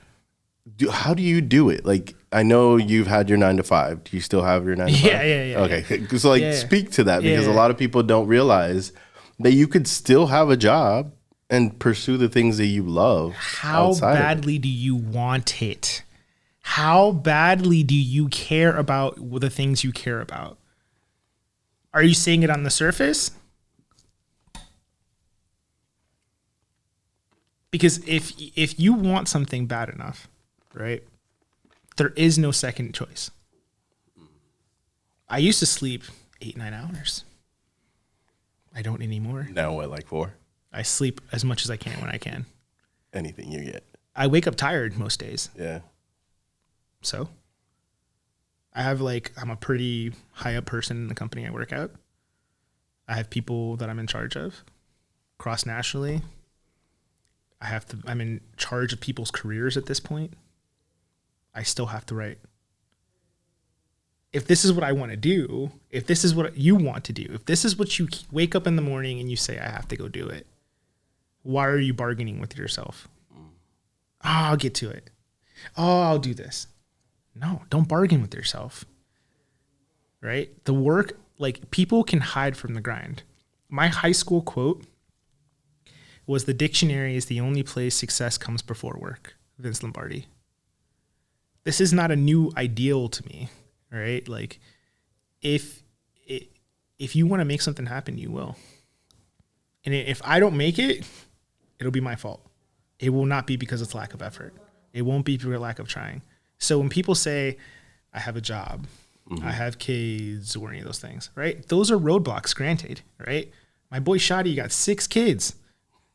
How do you do it? Like, I know you've had your 9 to 5. Do you still have your 9 to 5? Yeah. Okay. So speak to that because a lot of people don't realize that you could still have a job and pursue the things that you love. How badly do you want it? How badly do you care about the things you care about? Are you saying it on the surface? Because if you want something bad enough, right, there is no second choice. I used to sleep 8-9 hours. I don't anymore. Now what, like 4? I sleep as much as I can when I can. Anything you get. I wake up tired most days. Yeah. So I'm a pretty high up person in the company I work at. I have people that I'm in charge of cross nationally. I'm in charge of people's careers at this point. I still have to write. If this is what I want to do, if this is what you want to do, if this is what you wake up in the morning and you say, I have to go do it, why are you bargaining with yourself? Oh, I'll get to it. Oh, I'll do this. No, don't bargain with yourself. Right? The work, like people can hide from the grind. My high school quote was the dictionary is the only place success comes before work. Vince Lombardi. This is not a new ideal to me, right? Like if you want to make something happen, you will. And if I don't make it, it'll be my fault. It will not be because it's lack of effort. It won't be because of lack of trying. So when people say, I have a job, I have kids, or any of those things, right? Those are roadblocks, granted, right? My boy Shadi got 6 kids.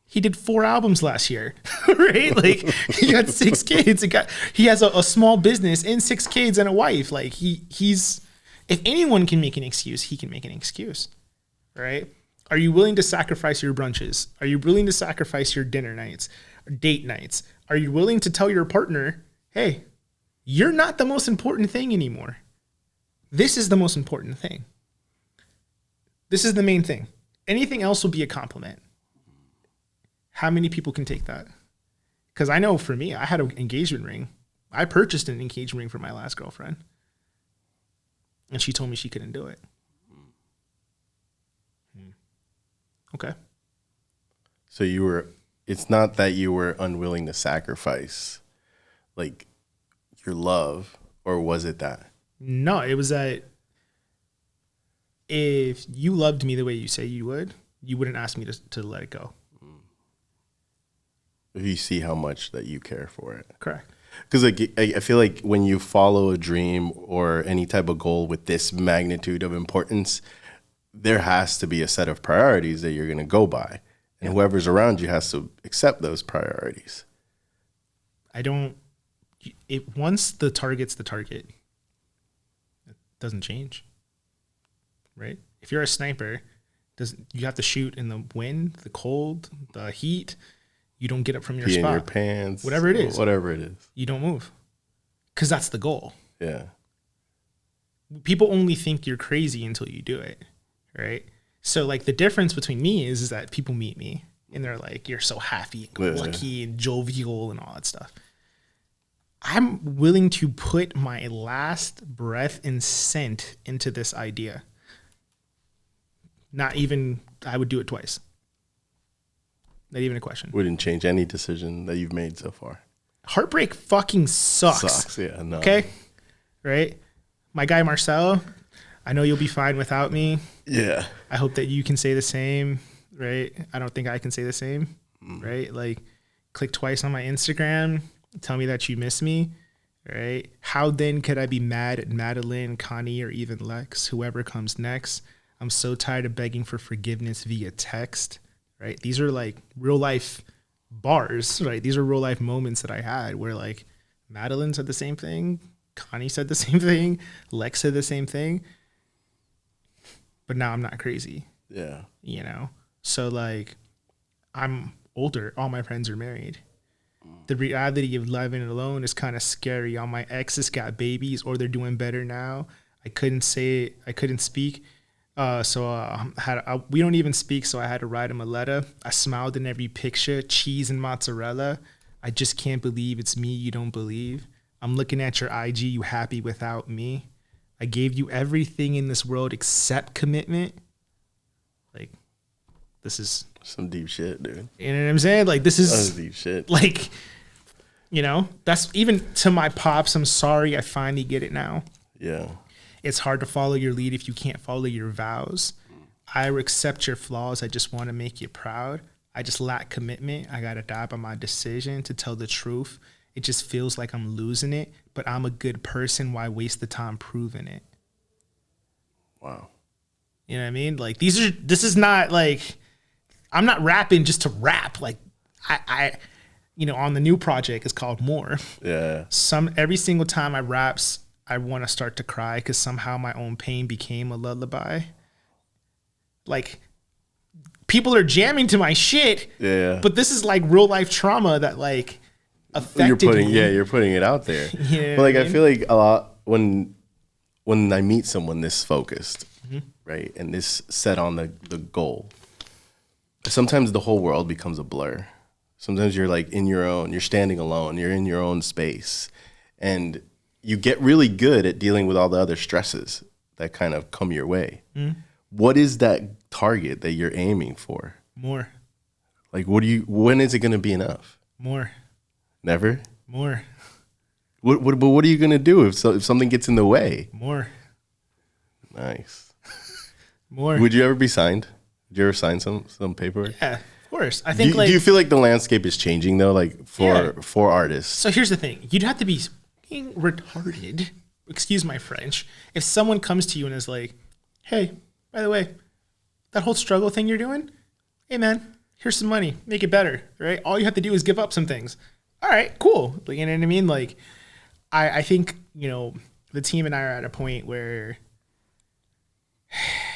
He did 4 albums last year, right? Like he got 6 kids. He has a small business and 6 kids and a wife. Like he's, if anyone can make an excuse, he can make an excuse, right? Are you willing to sacrifice your brunches? Are you willing to sacrifice your dinner nights, or date nights? Are you willing to tell your partner, hey, you're not the most important thing anymore. This is the most important thing. This is the main thing. Anything else will be a compliment. How many people can take that? Because I know for me, I had an engagement ring. I purchased an engagement ring for my last girlfriend. And she told me she couldn't do it. Okay. So it's not that you were unwilling to sacrifice like your love, or was it that? No, it was that if you loved me the way you say you would, you wouldn't ask me to let it go. If you see how much that you care for it. Correct. Because like, I feel like when you follow a dream or any type of goal with this magnitude of importance, there has to be a set of priorities that you're going to go by. And whoever's around you has to accept those priorities. Once the target's the target, it doesn't change. Right? If you're a sniper, you have to shoot in the wind, the cold, the heat. You don't get up from your spot. In your pants. Whatever it is. You don't move. Because that's the goal. Yeah. People only think you're crazy until you do it. Right? So like the difference between me is that people meet me and they're like, you're so happy and lucky and jovial and all that stuff. I'm willing to put my last breath and scent into this idea. Not even, I would do it twice. Not even a question. Wouldn't change any decision that you've made so far. Heartbreak fucking sucks. Yeah, no. Okay? Right? My guy Marcel, I know you'll be fine without me. Yeah. I hope that you can say the same, right? I don't think I can say the same, right? Like, click twice on my Instagram, tell me that you miss me, right? How then could I be mad at Madeline, Kanye, or even Lex, whoever comes next? I'm so tired of begging for forgiveness via text, right? These are like real life bars, right? These are real life moments that I had where like Madeline said the same thing, Kanye said the same thing, Lex said the same thing, but now I'm not crazy. Yeah. You know? So like, I'm older. All my friends are married. The reality of living alone is kind of scary. All my exes got babies or they're doing better now. I couldn't say it. I couldn't speak. We don't even speak, so I had to write him a letter. I smiled in every picture, cheese and mozzarella. I just can't believe it's me you don't believe. I'm looking at your IG, you happy without me. I gave you everything in this world except commitment. Like, this is some deep shit, dude. You know what I'm saying? Like, this is deep shit. Like, you know, that's even to my pops. I'm sorry. I finally get it now. Yeah. It's hard to follow your lead if you can't follow your vows. I accept your flaws. I just want to make you proud. I just lack commitment. I got to die by my decision to tell the truth. It just feels like I'm losing it, but I'm a good person. Why waste the time proving it? Wow. You know what I mean? Like, this is not like, I'm not rapping just to rap. Like, I you know, on the new project, it's called More. Yeah. Every single time I raps, I want to start to cry because somehow my own pain became a lullaby. Like, people are jamming to my shit. Yeah. But this is like real life trauma that like affected me. Yeah, you're putting it out there. Yeah. But like, I feel like a lot when I meet someone this focused, right, and this set on the goal, sometimes the whole world becomes a blur. Sometimes you're like you're standing alone, you're in your own space, and you get really good at dealing with all the other stresses that kind of come your way. What is that target that you're aiming for? More. Like, when is it going to be enough? More. Never? More. But what are you going to do if something gets in the way? More. Nice. More. Would you ever be signed? Did you ever sign some paperwork? Yeah, of course. I think do you feel like the landscape is changing though, like for artists? So here's the thing. You'd have to be retarded, excuse my French, if someone comes to you and is like, hey, by the way, that whole struggle thing you're doing, hey man, here's some money, make it better, right? All you have to do is give up some things. All right, cool. Like, you know what I mean? Like, I think, you know, the team and I are at a point where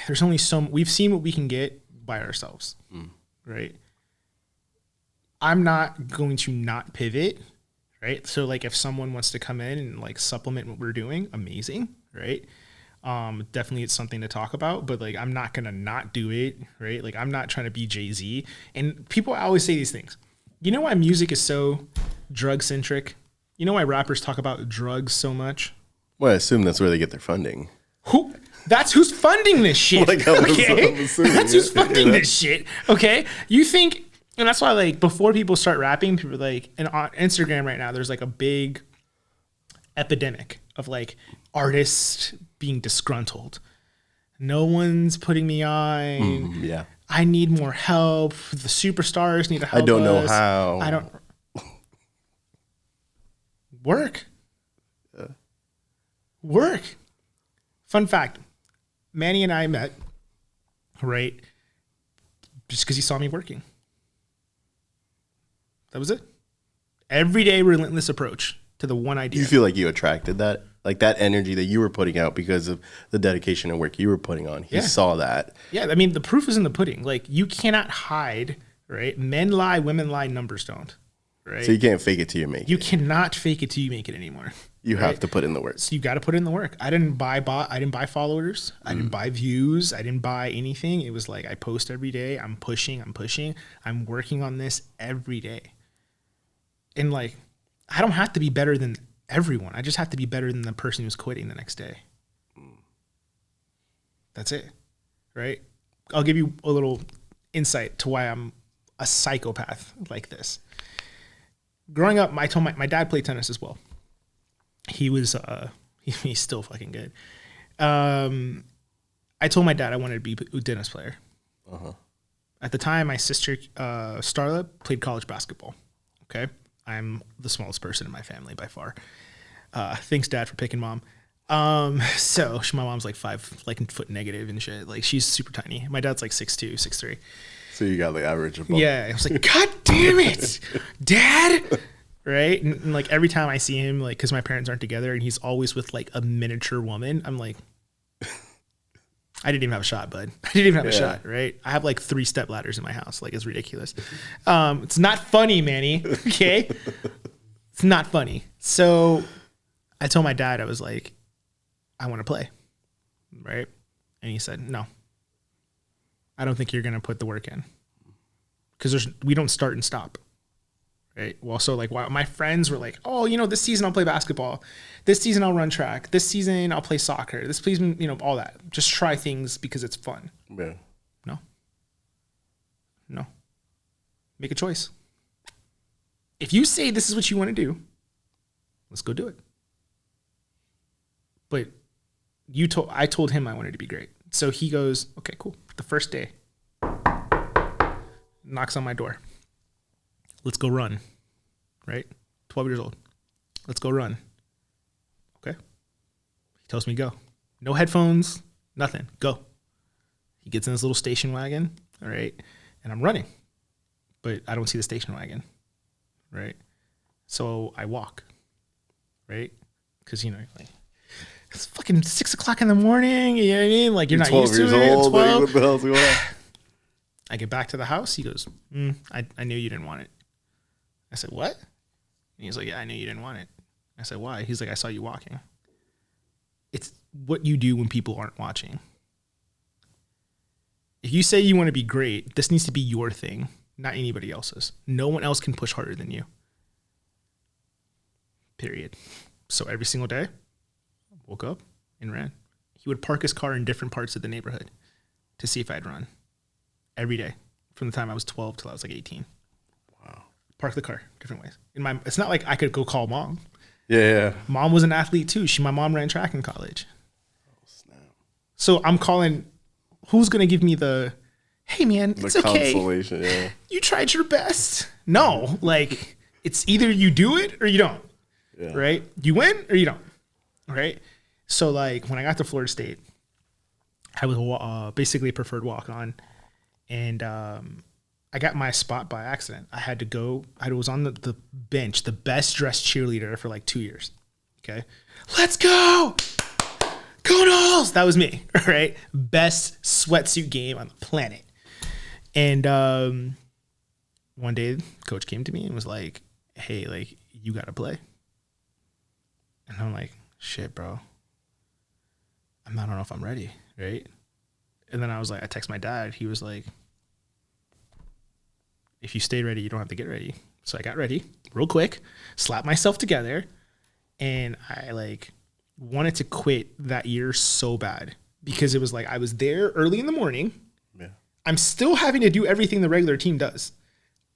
there's only we've seen what we can get by ourselves, right? I'm not going to not pivot, right? So like if someone wants to come in and like supplement what we're doing, amazing, right? Definitely it's something to talk about, but like I'm not gonna not do it, right? Like I'm not trying to be Jay-Z. And people always say these things. You know why music is so drug centric? You know why rappers talk about drugs so much? Well, I assume that's where they get their funding. That's who's funding this shit. Like, okay? assuming, that's who's funding this shit. Okay? You think, and that's why like before people start rapping, people are like, and on Instagram right now, there's like a big epidemic of like artists being disgruntled. No one's putting me on. Yeah. I need more help. The superstars need to help us. I don't know how. I don't. Work. Work. Fun fact. Manny and I met, right? Just because he saw me working. That was it. Everyday relentless approach to the one idea. You feel like you attracted that? Like that energy that you were putting out because of the dedication and work you were putting on. He saw that. Yeah, I mean, the proof is in the pudding. Like, you cannot hide, right? Men lie, women lie, numbers don't, right? So you can't fake it till you make it. You cannot fake it till you make it anymore. You have to put in the work. So you got to put in the work. I didn't buy followers. I didn't buy views. I didn't buy anything. It was like I post every day. I'm pushing. I'm working on this every day. And like, I don't have to be better than everyone. I just have to be better than the person who's quitting the next day. That's it, right? I'll give you a little insight to why I'm a psychopath like this. Growing up, I told my dad played tennis as well. He was he's still fucking good. I told my dad I wanted to be a tennis player. At the time, my sister Starla played college basketball. Okay, I'm the smallest person in my family by far. Thanks, Dad, for picking Mom. So my mom's like 5 foot negative and shit. Like, she's super tiny. My dad's like 6'2", 6'3". So you got like average above. Yeah, I was like, God damn it, Dad. Right, and like every time I see him, like, because my parents aren't together, and he's always with like a miniature woman, I'm like, I didn't even have a shot, bud. I didn't even have a shot, right? I have like 3 step ladders in my house. Like, it's ridiculous. It's not funny, Manny. Okay, it's not funny. So I told my dad, I was like, I want to play, right? And he said, no, I don't think you're gonna put the work in, because we don't start and stop. Right. Well, so like, my friends were like, oh, this season I'll play basketball. This season I'll run track. This season I'll play soccer. This season, all that. Just try things because it's fun. Yeah. No. Make a choice. If you say this is what you want to do, let's go do it. But I told him I wanted to be great. So he goes, okay, cool. The first day, knocks on my door. Let's go run, right? 12 years old. Let's go run. Okay. He tells me go. No headphones, nothing. Go. He gets in this little station wagon, all right? And I'm running, but I don't see the station wagon, right? So I walk, right? Because, like, it's fucking 6 o'clock in the morning, you know what I mean? Like, you're not used to it. 12. Like, what the hell's going on? I get back to the house. He goes, I knew you didn't want it. I said, what? And he's like, yeah, I knew you didn't want it. I said, why? He's like, I saw you walking. It's what you do when people aren't watching. If you say you want to be great, this needs to be your thing, not anybody else's. No one else can push harder than you. Period. So every single day, woke up and ran. He would park his car in different parts of the neighborhood to see if I'd run. Every day, from the time I was 12 till I was like 18. Wow. Park the car different ways. It's not like I could go call mom. Yeah. Mom was an athlete too. My mom ran track in college. Oh, snap. So I'm calling, who's going to give me hey man, it's okay. Consolation, yeah. You tried your best. No, like, it's either you do it or you don't. Yeah. Right? You win or you don't. Right? So like, when I got to Florida State, I was basically a preferred walk-on. And I got my spot by accident. I was on the bench, the best dressed cheerleader for like 2 years. Okay. Let's go. Go Noles. That was me. Right. Best sweatsuit game on the planet. And one day, coach came to me and was like, hey, like, you got to play. And I'm like, shit, bro. I don't know if I'm ready. Right. And then I text my dad. He was like, if you stay ready, you don't have to get ready. So I got ready real quick, slapped myself together, and I like wanted to quit that year so bad because it was like I was there early in the morning. Yeah. I'm still having to do everything the regular team does.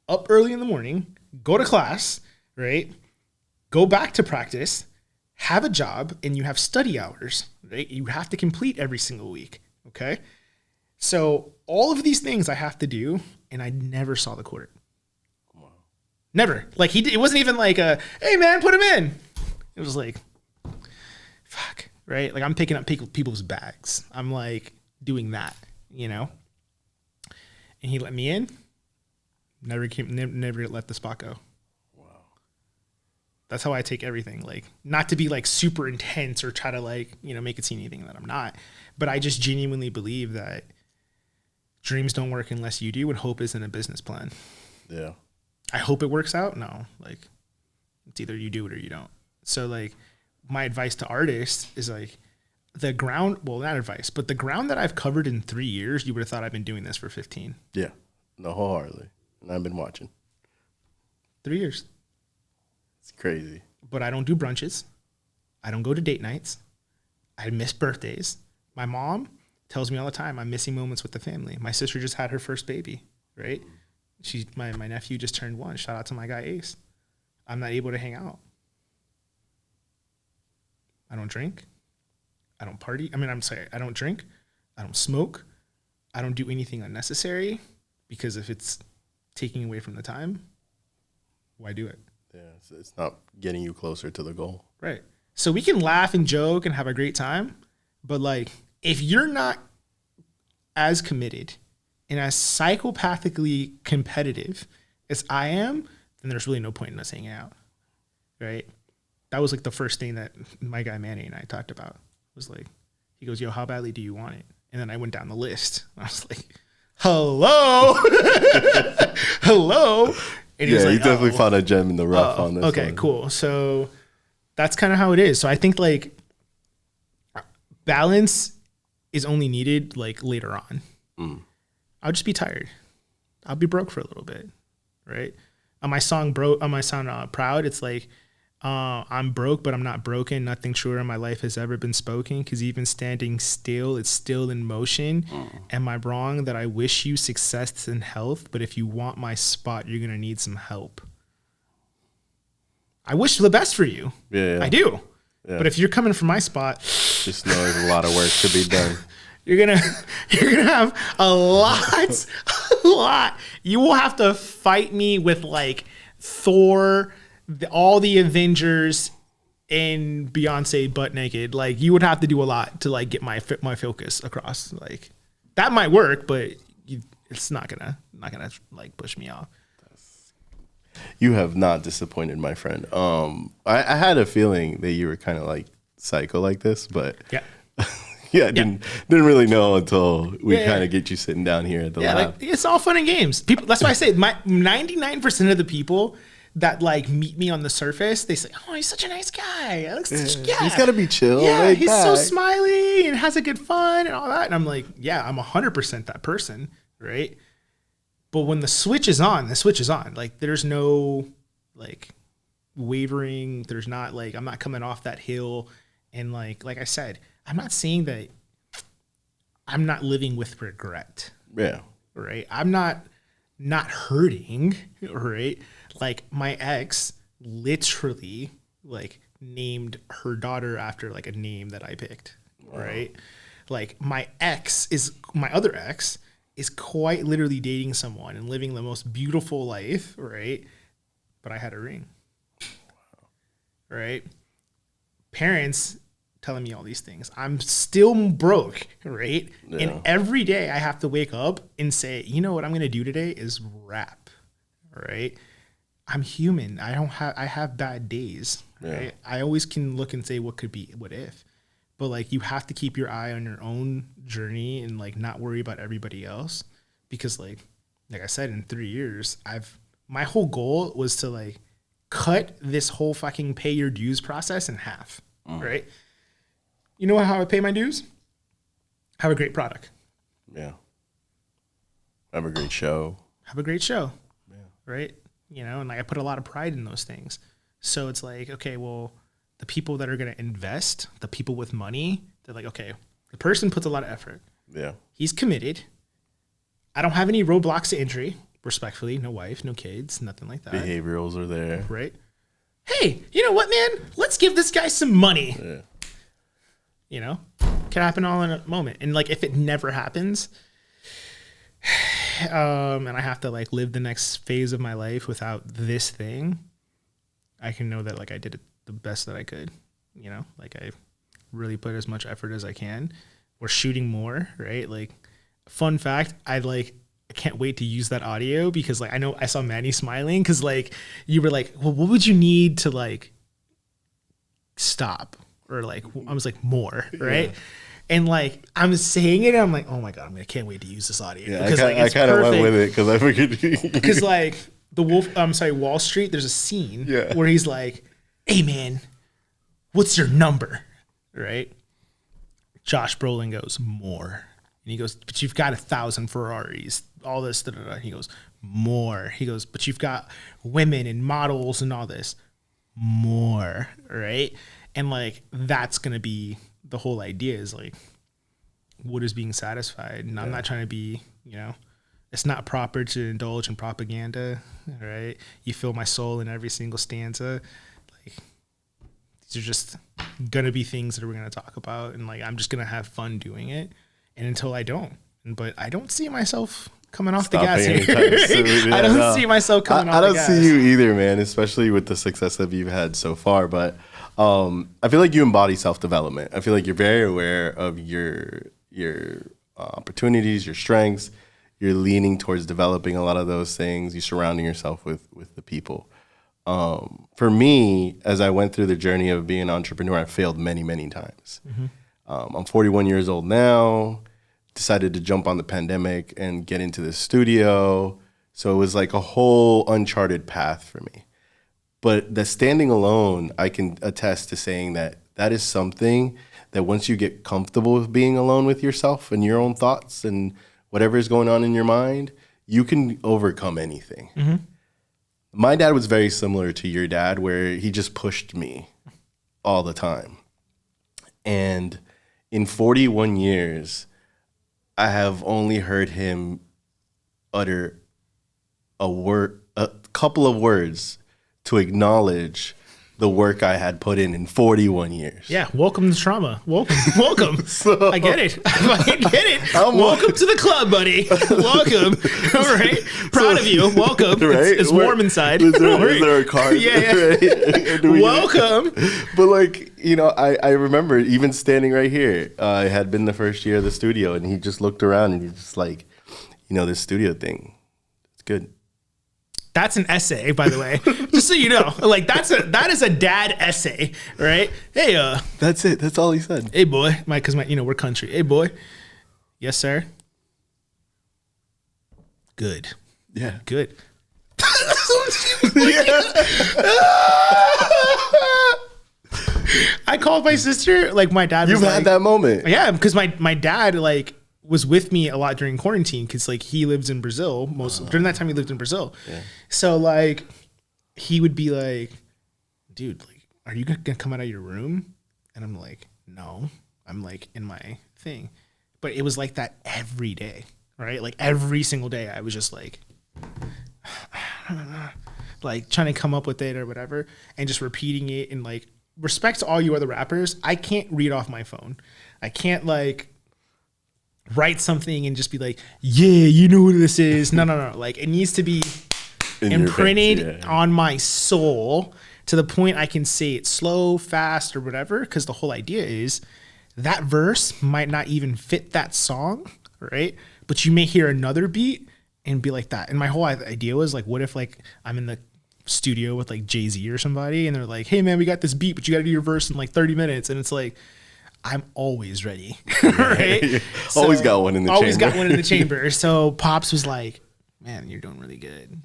Up early in the morning, go to class, right? Go back to practice, have a job, and you have study hours, right? You have to complete every single week, okay? So all of these things I have to do, and I never saw the court. Wow. Never. Like, it wasn't even like a, hey man, put him in. It was like, fuck, right? Like, I'm picking up people's bags. I'm like doing that, And he let me in. Never let the spot go. Wow. That's how I take everything. Like, not to be like super intense or try to like, make it seem anything that I'm not. But I just genuinely believe that dreams don't work unless you do, and hope isn't a business plan. Yeah. I hope it works out. No, like, it's either you do it or you don't. So like, my advice to artists is like, the ground that I've covered in 3 years, you would have thought I've been doing this for 15. Yeah. No, wholeheartedly. And I've been watching. 3 years. It's crazy. But I don't do brunches. I don't go to date nights. I miss birthdays. My mom tells me all the time I'm missing moments with the family. My sister just had her first baby, right? My nephew just turned 1. Shout out to my guy Ace. I'm not able to hang out. I don't drink. I don't party. I don't drink. I don't smoke. I don't do anything unnecessary, because if it's taking away from the time, why do it? Yeah, it's not getting you closer to the goal. Right. So we can laugh and joke and have a great time, but like, if you're not as committed and as psychopathically competitive as I am, then there's really no point in us hanging out, right? That was like the first thing that my guy Manny and I talked about. Was like, he goes, yo, how badly do you want it? And then I went down the list. I was like, hello, hello. And he was like, you definitely found a gem in the rough on this. Okay, one. Cool. So that's kind of how it is. So I think like balance is only needed like later on. I'll just be tired. I'll be broke for a little bit, right? On my song Proud, it's like, I'm broke, but I'm not broken. Nothing truer in my life has ever been spoken, because even standing still, it's still in motion. Am I wrong that I wish you success and health? But if you want my spot, you're going to need some help. I wish the best for you. Yeah. I do. Yeah. But if you're coming from my spot, just know there's a lot of work to be done. You're gonna have a lot. You will have to fight me with like Thor, all the Avengers, and Beyonce butt naked. Like, you would have to do a lot to like get my focus across. Like, that might work, but it's not gonna like push me off. You have not disappointed, my friend. I had a feeling that you were kind of like psycho like this, but yeah. Didn't really know until we kind of get you sitting down here at the lab. Like, it's all fun and games. People, that's why I say 99% of the people that like meet me on the surface, they say, "Oh, he's such a nice guy. He's got to be chill. Yeah, he's so smiley and has a good fun and all that." And I'm like, "Yeah, I'm 100% that person, right?" But when the switch is on, the switch is on. Like, there's no like wavering. There's not like, I'm not coming off that hill. And like I said, I'm not saying that I'm not living with regret. Yeah. Right. I'm not hurting. Right. Like, my ex literally like named her daughter after like a name that I picked. Wow. Right. Like, my other ex is quite literally dating someone and living the most beautiful life. Right. But I had a ring. Wow. Right. Parents telling me all these things. I'm still broke, right? Yeah. And every day I have to wake up and say, you know what I'm going to do today is rap, right? I'm human. I have bad days, right? I always can look and say, what could be, what if? But like, you have to keep your eye on your own journey and like not worry about everybody else, because like I said, in 3 years, my whole goal was to like cut this whole fucking pay your dues process in half, right? You know how I pay my dues? Have a great product. Yeah. Have a great show. Yeah. Right? You know, and like, I put a lot of pride in those things. So it's like, okay, well, the people that are going to invest, the people with money, they're like, okay, the person puts a lot of effort. Yeah. He's committed. I don't have any roadblocks to entry, respectfully. No wife, no kids, nothing like that. Behaviorals are there. Right? Hey, you know what, man? Let's give this guy some money. Yeah. You know, can happen all in a moment. And like, if it never happens, and I have to like live the next phase of my life without this thing, I can know that like I did it the best that I could, you know, like I really put as much effort as I can. We're shooting more, right? Like, fun fact, I can't wait to use that audio, because like, I know I saw Manny smiling, because like, you were like, well, what would you need to like stop? Or like, I was like, more, right? Yeah. And like, I'm saying it, and I'm like, oh my God, I can't wait to use this audio. Yeah, because I kind of went with it, because I figured. Because like, Wall Street, there's a scene where he's like, hey man, what's your number? Right? Josh Brolin goes, more. And he goes, but you've got 1,000 Ferraris, all this, da, da, da. He goes, more. He goes, but you've got women and models and all this, more, right? And like, that's going to be the whole idea, is like, what is being satisfied? And I'm not trying to be, you know, it's not proper to indulge in propaganda, right? You feel my soul in every single stanza. Like, these are just going to be things that we're going to talk about. And like, I'm just going to have fun doing it. And until I don't, but I don't see myself coming off the gas here. I don't see myself coming off the gas. I don't see you either, man, especially with the success that you've had so far. But I feel like you embody self-development. I feel like you're very aware of your opportunities, your strengths. you're leaning towards developing a lot of those things. You're surrounding yourself with the people. For me, as I went through the journey of being an entrepreneur, I failed many, many times. I'm 41 years old now, decided to jump on the pandemic and get into the studio. So it was like a whole uncharted path for me. But the standing alone, I can attest to saying that is something that once you get comfortable with being alone with yourself and your own thoughts and whatever is going on in your mind, you can overcome anything. My dad was very similar to your dad, where he just pushed me all the time. And in 41 years, I have only heard him utter a couple of words to acknowledge the work I had put in 41 years. Yeah, welcome to trauma. Welcome. So, I get it. I get it. Welcome to the club, buddy. Welcome. All right. Proud of you. Welcome. Right? It's warm inside. Is there a card? Yeah. Right? Welcome. But like, I remember even standing right here, I had been the first year of the studio, and he just looked around and he's just like, this studio thing, it's good. That's an essay, by the way. Just so you know, like that is a dad essay, right? Hey, that's it. That's all he said. Hey, boy, because we're country. Hey, boy. Yes, sir. Good. Yeah. Good. I called my sister. Like my dad. You've had that moment. Yeah, because my dad was with me a lot during quarantine because he lives in Brazil during that time he lived in Brazil. Yeah. So he would be like, dude, are you gonna come out of your room? And I'm like, no, I'm in my thing. But it was like that every day, right? Like every single day I was just trying to come up with it or whatever and just repeating it. And respect to all you other rappers, I can't read off my phone. I can't write something and just be like, yeah, you know who this is. No. It needs to be imprinted on my soul to the point I can say it slow, fast, or whatever. Because the whole idea is that verse might not even fit that song, right? But you may hear another beat and be like that. And my whole idea was what if I'm in the studio with Jay-Z or somebody and they're like, hey man, we got this beat, but you got to do your verse in 30 minutes. And it's I'm always ready, right? So, always got one in the chamber. Always got one in the chamber. So Pops was like, man, you're doing really good.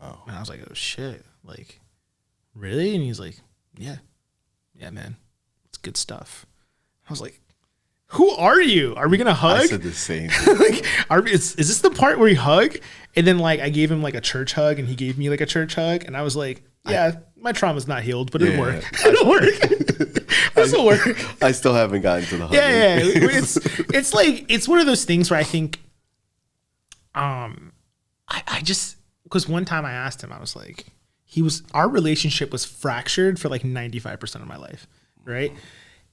Wow. And I was like, oh shit. Really? And he's like, yeah, man, it's good stuff. I was like, who are you? Are we going to hug? I said the same thing. Is this the part where we hug? And then I gave him a church hug and he gave me a church hug. And I was like, yeah, my trauma's not healed, but it'll work. It'll work. This will work. I still haven't gotten to the hug. Yeah. It's one of those things where I think, I just, because one time I asked him, I was like, our relationship was fractured for 95% of my life, right?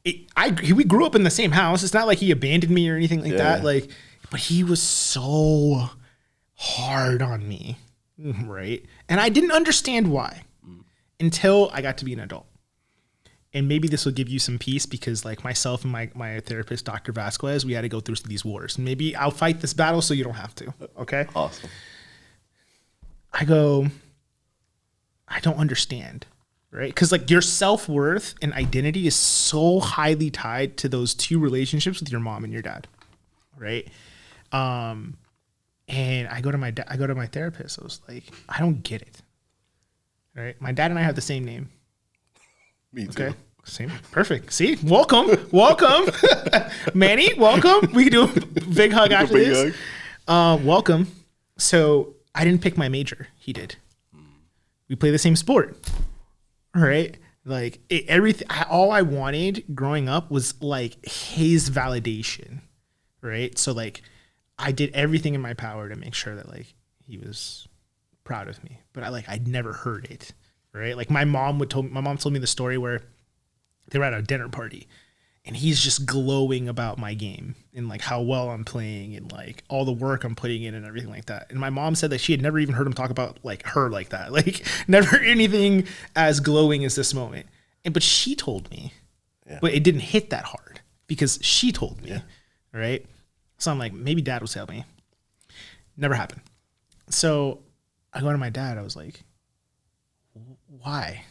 We grew up in the same house. It's not like he abandoned me or anything like that. But he was so hard on me, right? And I didn't understand why until I got to be an adult. And maybe this will give you some peace because myself and my therapist, Dr. Vasquez, we had to go through these wars. Maybe I'll fight this battle so you don't have to. Okay? Awesome. I go, I don't understand. Right? Because your self-worth and identity is so highly tied to those two relationships with your mom and your dad. Right? And I go to my therapist. I was like, I don't get it. Right? My dad and I have the same name. Me too. Okay. Same. Perfect. See? Welcome. Manny, welcome. We can do a big hug after this. Welcome. So I didn't pick my major. He did. We play the same sport. All right. Everything, all I wanted growing up was his validation. Right. So I did everything in my power to make sure that he was proud of me, but I'd never heard it. Right. My mom told me the story where they were at a dinner party and he's just glowing about my game and how well I'm playing and all the work I'm putting in and everything like that. And my mom said that she had never even heard him talk about her like that, never anything as glowing as this moment. But she told me, but it didn't hit that hard because she told me, right? So I'm maybe dad will tell me. Never happened. So I go to my dad. I was like, why?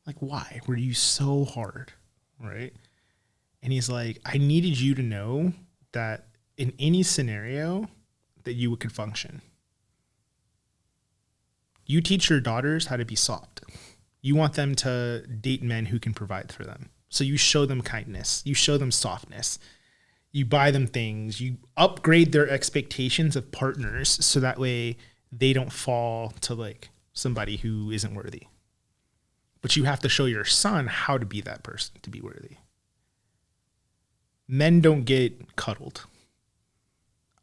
Like, why were you so hard? Right. And he's like, I needed you to know that in any scenario that you could function. You teach your daughters how to be soft. You want them to date men who can provide for them. So you show them kindness. You show them softness. You buy them things. You upgrade their expectations of partners so that way they don't fall to like somebody who isn't worthy. But you have to show your son how to be that person to be worthy. Men don't get cuddled.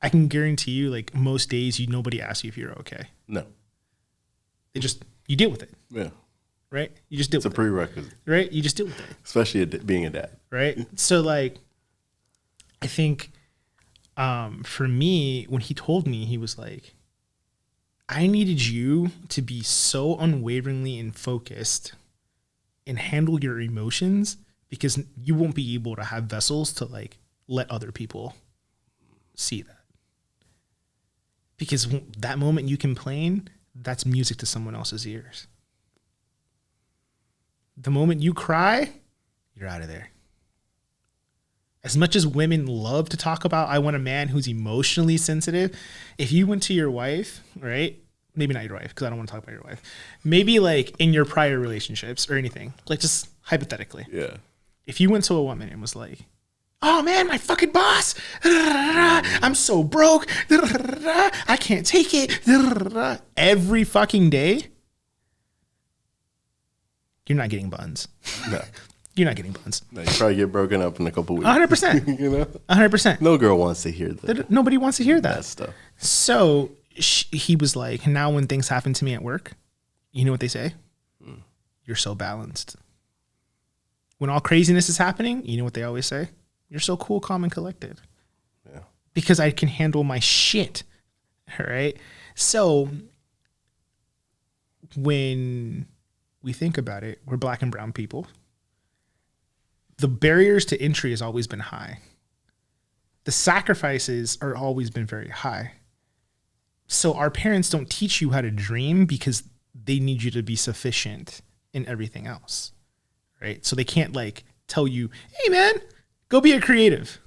I can guarantee you, like most days, nobody asks you if you're okay. No. You deal with it. Yeah. Right? You just deal with it. It's a prerequisite. Right? You just deal with it. Especially being a dad. Right? So like, I think for me, when he told me, he was like, I needed you to be so unwaveringly and focused and handle your emotions because you won't be able to have vessels to like let other people see that. Because that moment you complain, that's music to someone else's ears. The moment you cry, you're out of there. As much as women love to talk about, I want a man who's emotionally sensitive. If you went to your wife, right? Maybe not your wife, because I don't want to talk about your wife. Maybe like in your prior relationships or anything, like just hypothetically. Yeah. If you went to a woman and was like, oh man, my fucking boss, I'm so broke, I can't take it, every fucking day, you're not getting buns. No. You're not getting buns. No, you probably get broken up in a couple weeks. 100%. You know? 100%. No girl wants to hear that. Nobody wants to hear that stuff. So he was like, now when things happen to me at work, you know what they say? You're so balanced. When all craziness is happening, you know what they always say? You're so cool, calm, and collected. Yeah. Because I can handle my shit. All right. So when we think about it, we're black and brown people. The barriers to entry has always been high. The sacrifices are always been very high. So our parents don't teach you how to dream because they need you to be sufficient in everything else. Right. So they can't like tell you, hey man, go be a creative.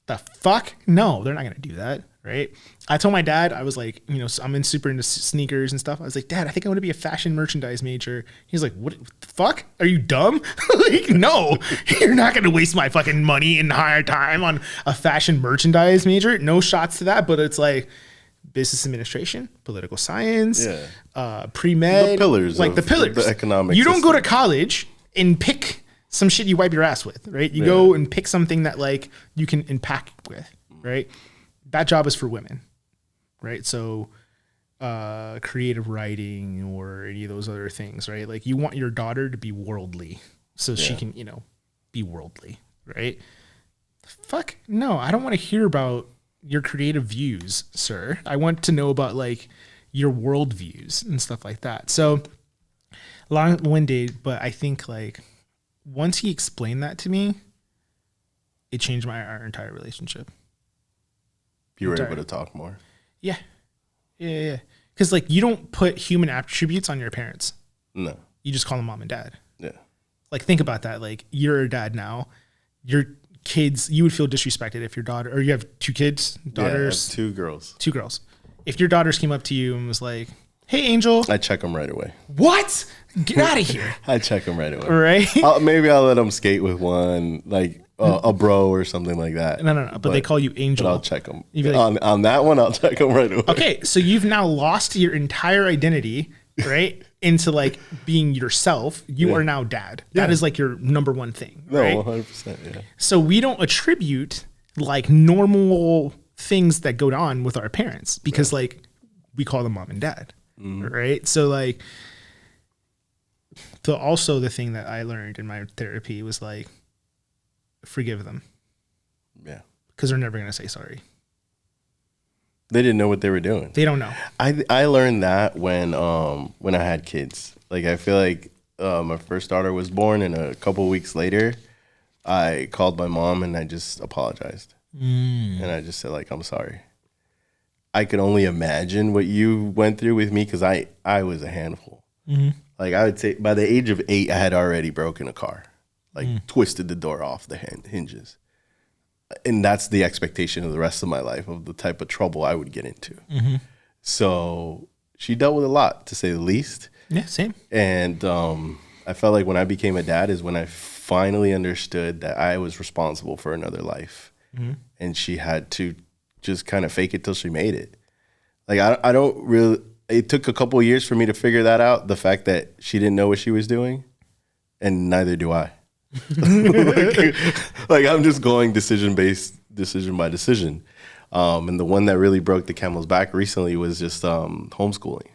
The fuck? No, they're not going to do that. Right. I told my dad, I was like, I'm super into sneakers and stuff. I was like, Dad, I think I want to be a fashion merchandise major. He's like, what the fuck? Are you dumb? Like, no, you're not going to waste my fucking money and higher time on a fashion merchandise major. No shots to that. But it's like business administration, political science, pre-med. The pillars. Like the pillars. The economic You don't system. go to college and pick some shit you wipe your ass with, right? You go and pick something that like you can unpack with, right? That job is for women, right? So creative writing or any of those other things, right? Like you want your daughter to be worldly so she can, be worldly, right? Fuck no, I don't want to hear about your creative views, sir. I want to know about like your world views and stuff like that. So long-winded, but I think like once he explained that to me, it changed our entire relationship. You were able to talk more. Yeah. Because like you don't put human attributes on your parents. No. You just call them mom and dad. Yeah. Like think about that. Like you're a dad now. Your kids, you would feel disrespected if your daughter, or you have two kids, daughters. Yeah, I have 2 girls. 2 girls. If your daughters came up to you and was like, hey, Angel. I check them right away. What? Get out of here. I check them right away. Right? Maybe I'll let them skate with one, like a bro or something like that. No. But they call you Angel. But I'll check them. Like, on that one, I'll check them right away. Okay, so you've now lost your entire identity, right? Into like being yourself. You are now dad. That is like your number one thing. Right? No, 100%. Yeah. So we don't attribute like normal things that go on with our parents because like we call them mom and dad. Right. So like the thing that I learned in my therapy was like, forgive them. Yeah. Because they're never going to say sorry. They didn't know what they were doing. They don't know. I learned that when I had kids. Like I feel like my first daughter was born, and a couple weeks later, I called my mom and I just apologized, and I just said like I'm sorry, I could only imagine what you went through with me because I was a handful. Mm-hmm. Like I would say by the age of 8, I had already broken a car, like twisted the door off the hinges. And that's the expectation of the rest of my life of the type of trouble I would get into. Mm-hmm. So she dealt with a lot, to say the least. Yeah, same. And I felt like when I became a dad is when I finally understood that I was responsible for another life. Mm-hmm. And she had to just kind of fake it till she made it. Like I don't really, it took a couple of years for me to figure that out. The fact that she didn't know what she was doing, and neither do I. like I'm just going decision by decision. And the one that really broke the camel's back recently was just homeschooling.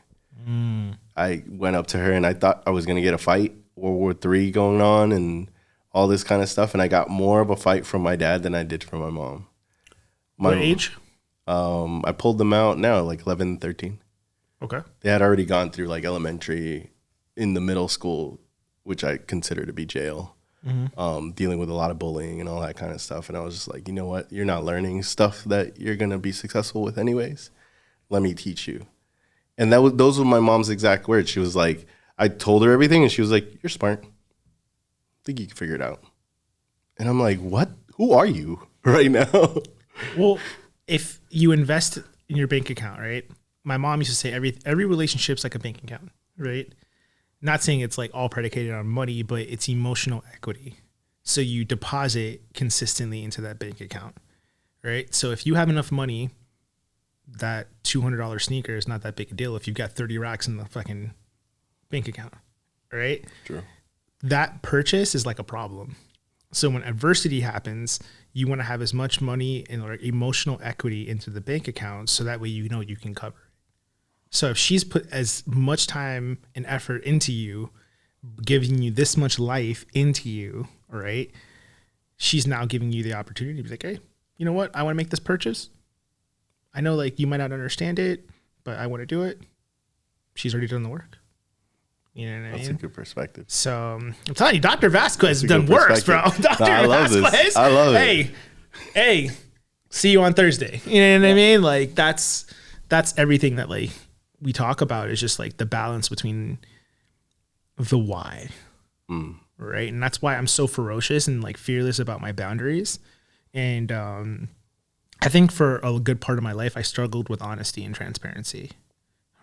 I went up to her and I thought I was going to get a fight, World War III going on and all this kind of stuff. And I got more of a fight from my dad than I did from my mom. What age? I pulled them out now, like 11, 13. Okay. They had already gone through like elementary, in the middle school, which I consider to be jail, dealing with a lot of bullying and all that kind of stuff. And I was just like, you know what? You're not learning stuff that you're going to be successful with anyways. Let me teach you. And those were my mom's exact words. She was like, I told her everything and she was like, you're smart. I think you can figure it out. And I'm like, what? Who are you right now? Well, if you invest in your bank account, right? My mom used to say every relationship's like a bank account, right? Not saying it's like all predicated on money, but it's emotional equity. So you deposit consistently into that bank account, right? So if you have enough money, that $200 sneaker is not that big a deal if you've got 30 racks in the fucking bank account, right? True. That purchase is like a problem. So when adversity happens, you want to have as much money and like emotional equity into the bank account so that way you know you can cover it. So if she's put as much time and effort into you, giving you this much life into you, right? She's now giving you the opportunity to be like, hey, you know what? I want to make this purchase. I know like you might not understand it, but I want to do it. She's already done the work. You know what I mean? That's a good perspective. So I'm telling you, Dr. Vasquez has done works, bro. Dr. I love Vasquez. this. I love it. Hey, see you on Thursday. You know what I mean? Like that's everything that like we talk about is just like the balance between the why. Right. And that's why I'm so ferocious and like fearless about my boundaries. And I think for a good part of my life, I struggled with honesty and transparency.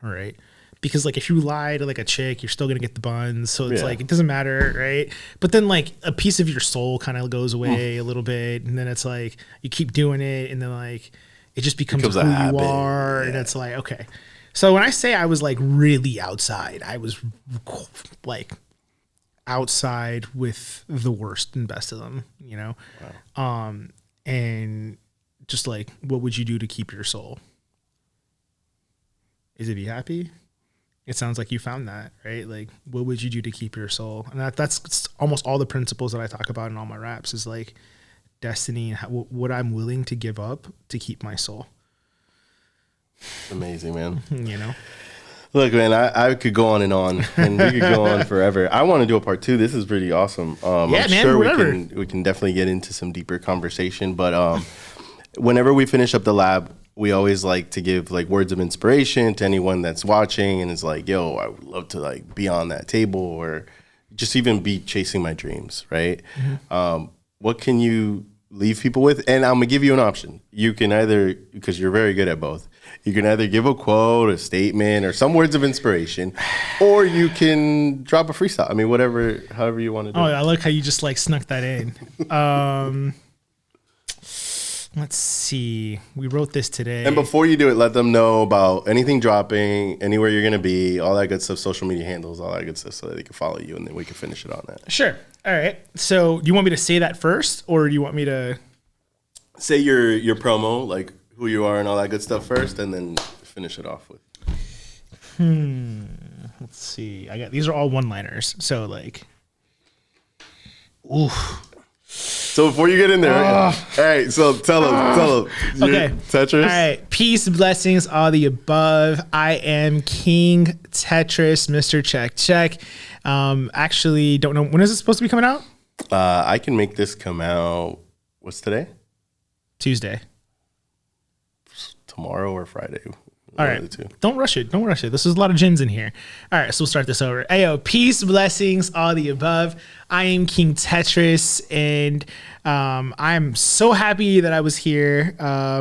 All right. Because like if you lie to like a chick, you're still gonna get the buns. So it's like it doesn't matter, right? But then like a piece of your soul kind of goes away a little bit, and then it's like you keep doing it, and then like it just becomes who you are, and it's like okay. So when I say I was like really outside, I was like outside with the worst and best of them, you know. Wow. And just like, what would you do to keep your soul? Is it be happy? It sounds like you found that, right? Like, what would you do to keep your soul? And that's almost all the principles that I talk about in all my raps is like destiny and what I'm willing to give up to keep my soul. Amazing, man. You know? Look, man, I could go on and we could go on forever. I want to do a part 2. This is pretty awesome. I'm sure we can definitely get into some deeper conversation. But whenever we finish up the lab, we always like to give like words of inspiration to anyone that's watching and is like, yo, I would love to like be on that table or just even be chasing my dreams, right? Mm-hmm. What can you leave people with? And I'm gonna give you an option. You can either, because you're very good at both, you can either give a quote, a statement, or some words of inspiration, or you can drop a freestyle. I mean, however you want to do it. Oh, I like how you just like snuck that in. Let's see. We wrote this today. And before you do it, let them know about anything dropping, anywhere you're going to be, all that good stuff, social media handles, all that good stuff, so that they can follow you, and then we can finish it on that. Sure. All right. So do you want me to say that first, or do you want me to... Say your promo, like who you are and all that good stuff first, and then finish it off with. Let's see. These are all one-liners. So like... Oof. So before you get in there, all right, so tell them. Okay. Tetris? All right. Peace, blessings, all the above. I am King Tetrus, Mr. Check. Actually, don't know. When is it supposed to be coming out? I can make this come out, what's today? Tuesday. tomorrow or Friday. All right. Don't rush it. Don't rush it. This is a lot of gems in here. All right. So we'll start this over. Ayo, peace, blessings, all the above. I am King Tetrus, and I'm so happy that I was here.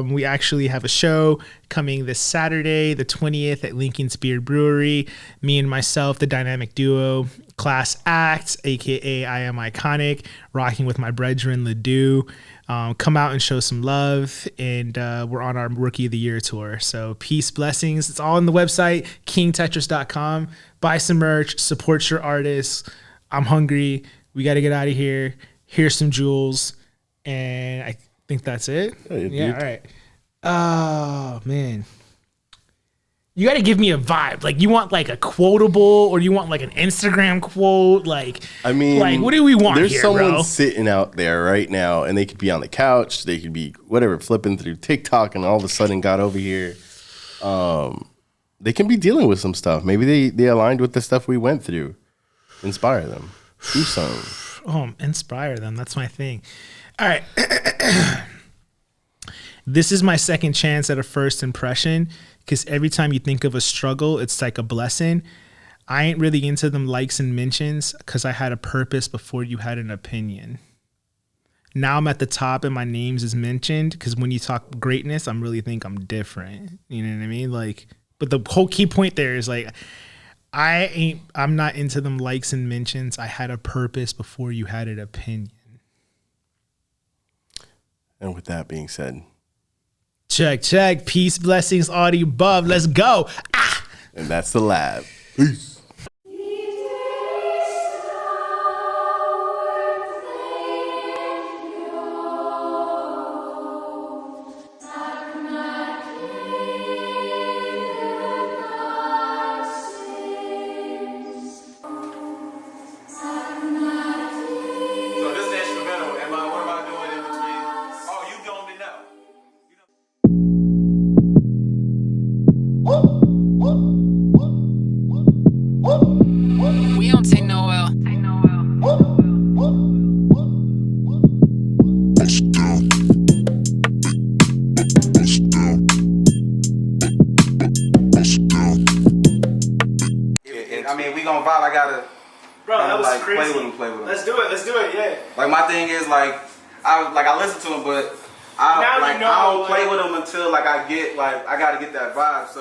We actually have a show coming this Saturday, the 20th at Lincoln's Beard Brewery. Me and myself, the dynamic duo, Class Act, aka I Am Iconic, rocking with my brethren, Ledoux. Come out and show some love, and we're on our Rookie of the Year tour. So peace, blessings. It's all on the website, kingtetrus.com. Buy some merch, support your artists. I'm hungry. We got to get out of here. Here's some jewels, and I think that's it. Yeah, all right. Oh, man. You got to give me a vibe. Like, you want like a quotable, or you want like an Instagram quote? Like, I mean, like, what do we want there's here, someone bro? sitting out there right now, and they could be on the couch. They could be whatever, flipping through TikTok, and all of a sudden got over here. They can be dealing with some stuff. Maybe they aligned with the stuff we went through. Inspire them. Do something. Oh, inspire them. That's my thing. All right. This is my second chance at a first impression, because every time you think of a struggle, it's like a blessing. I ain't really into them likes and mentions because I had a purpose before you had an opinion. Now I'm at the top and my names is mentioned, because when you talk greatness, I really think I'm different. You know what I mean? Like, but the whole key point there is like, I'm not into them likes and mentions. I had a purpose before you had an opinion. And with that being said, check. Peace, blessings, all the above. Let's go. Ah! And that's the lab. Peace. Like, my thing is, like, I listen to him, but I don't play with him until, like, I gotta get that vibe. So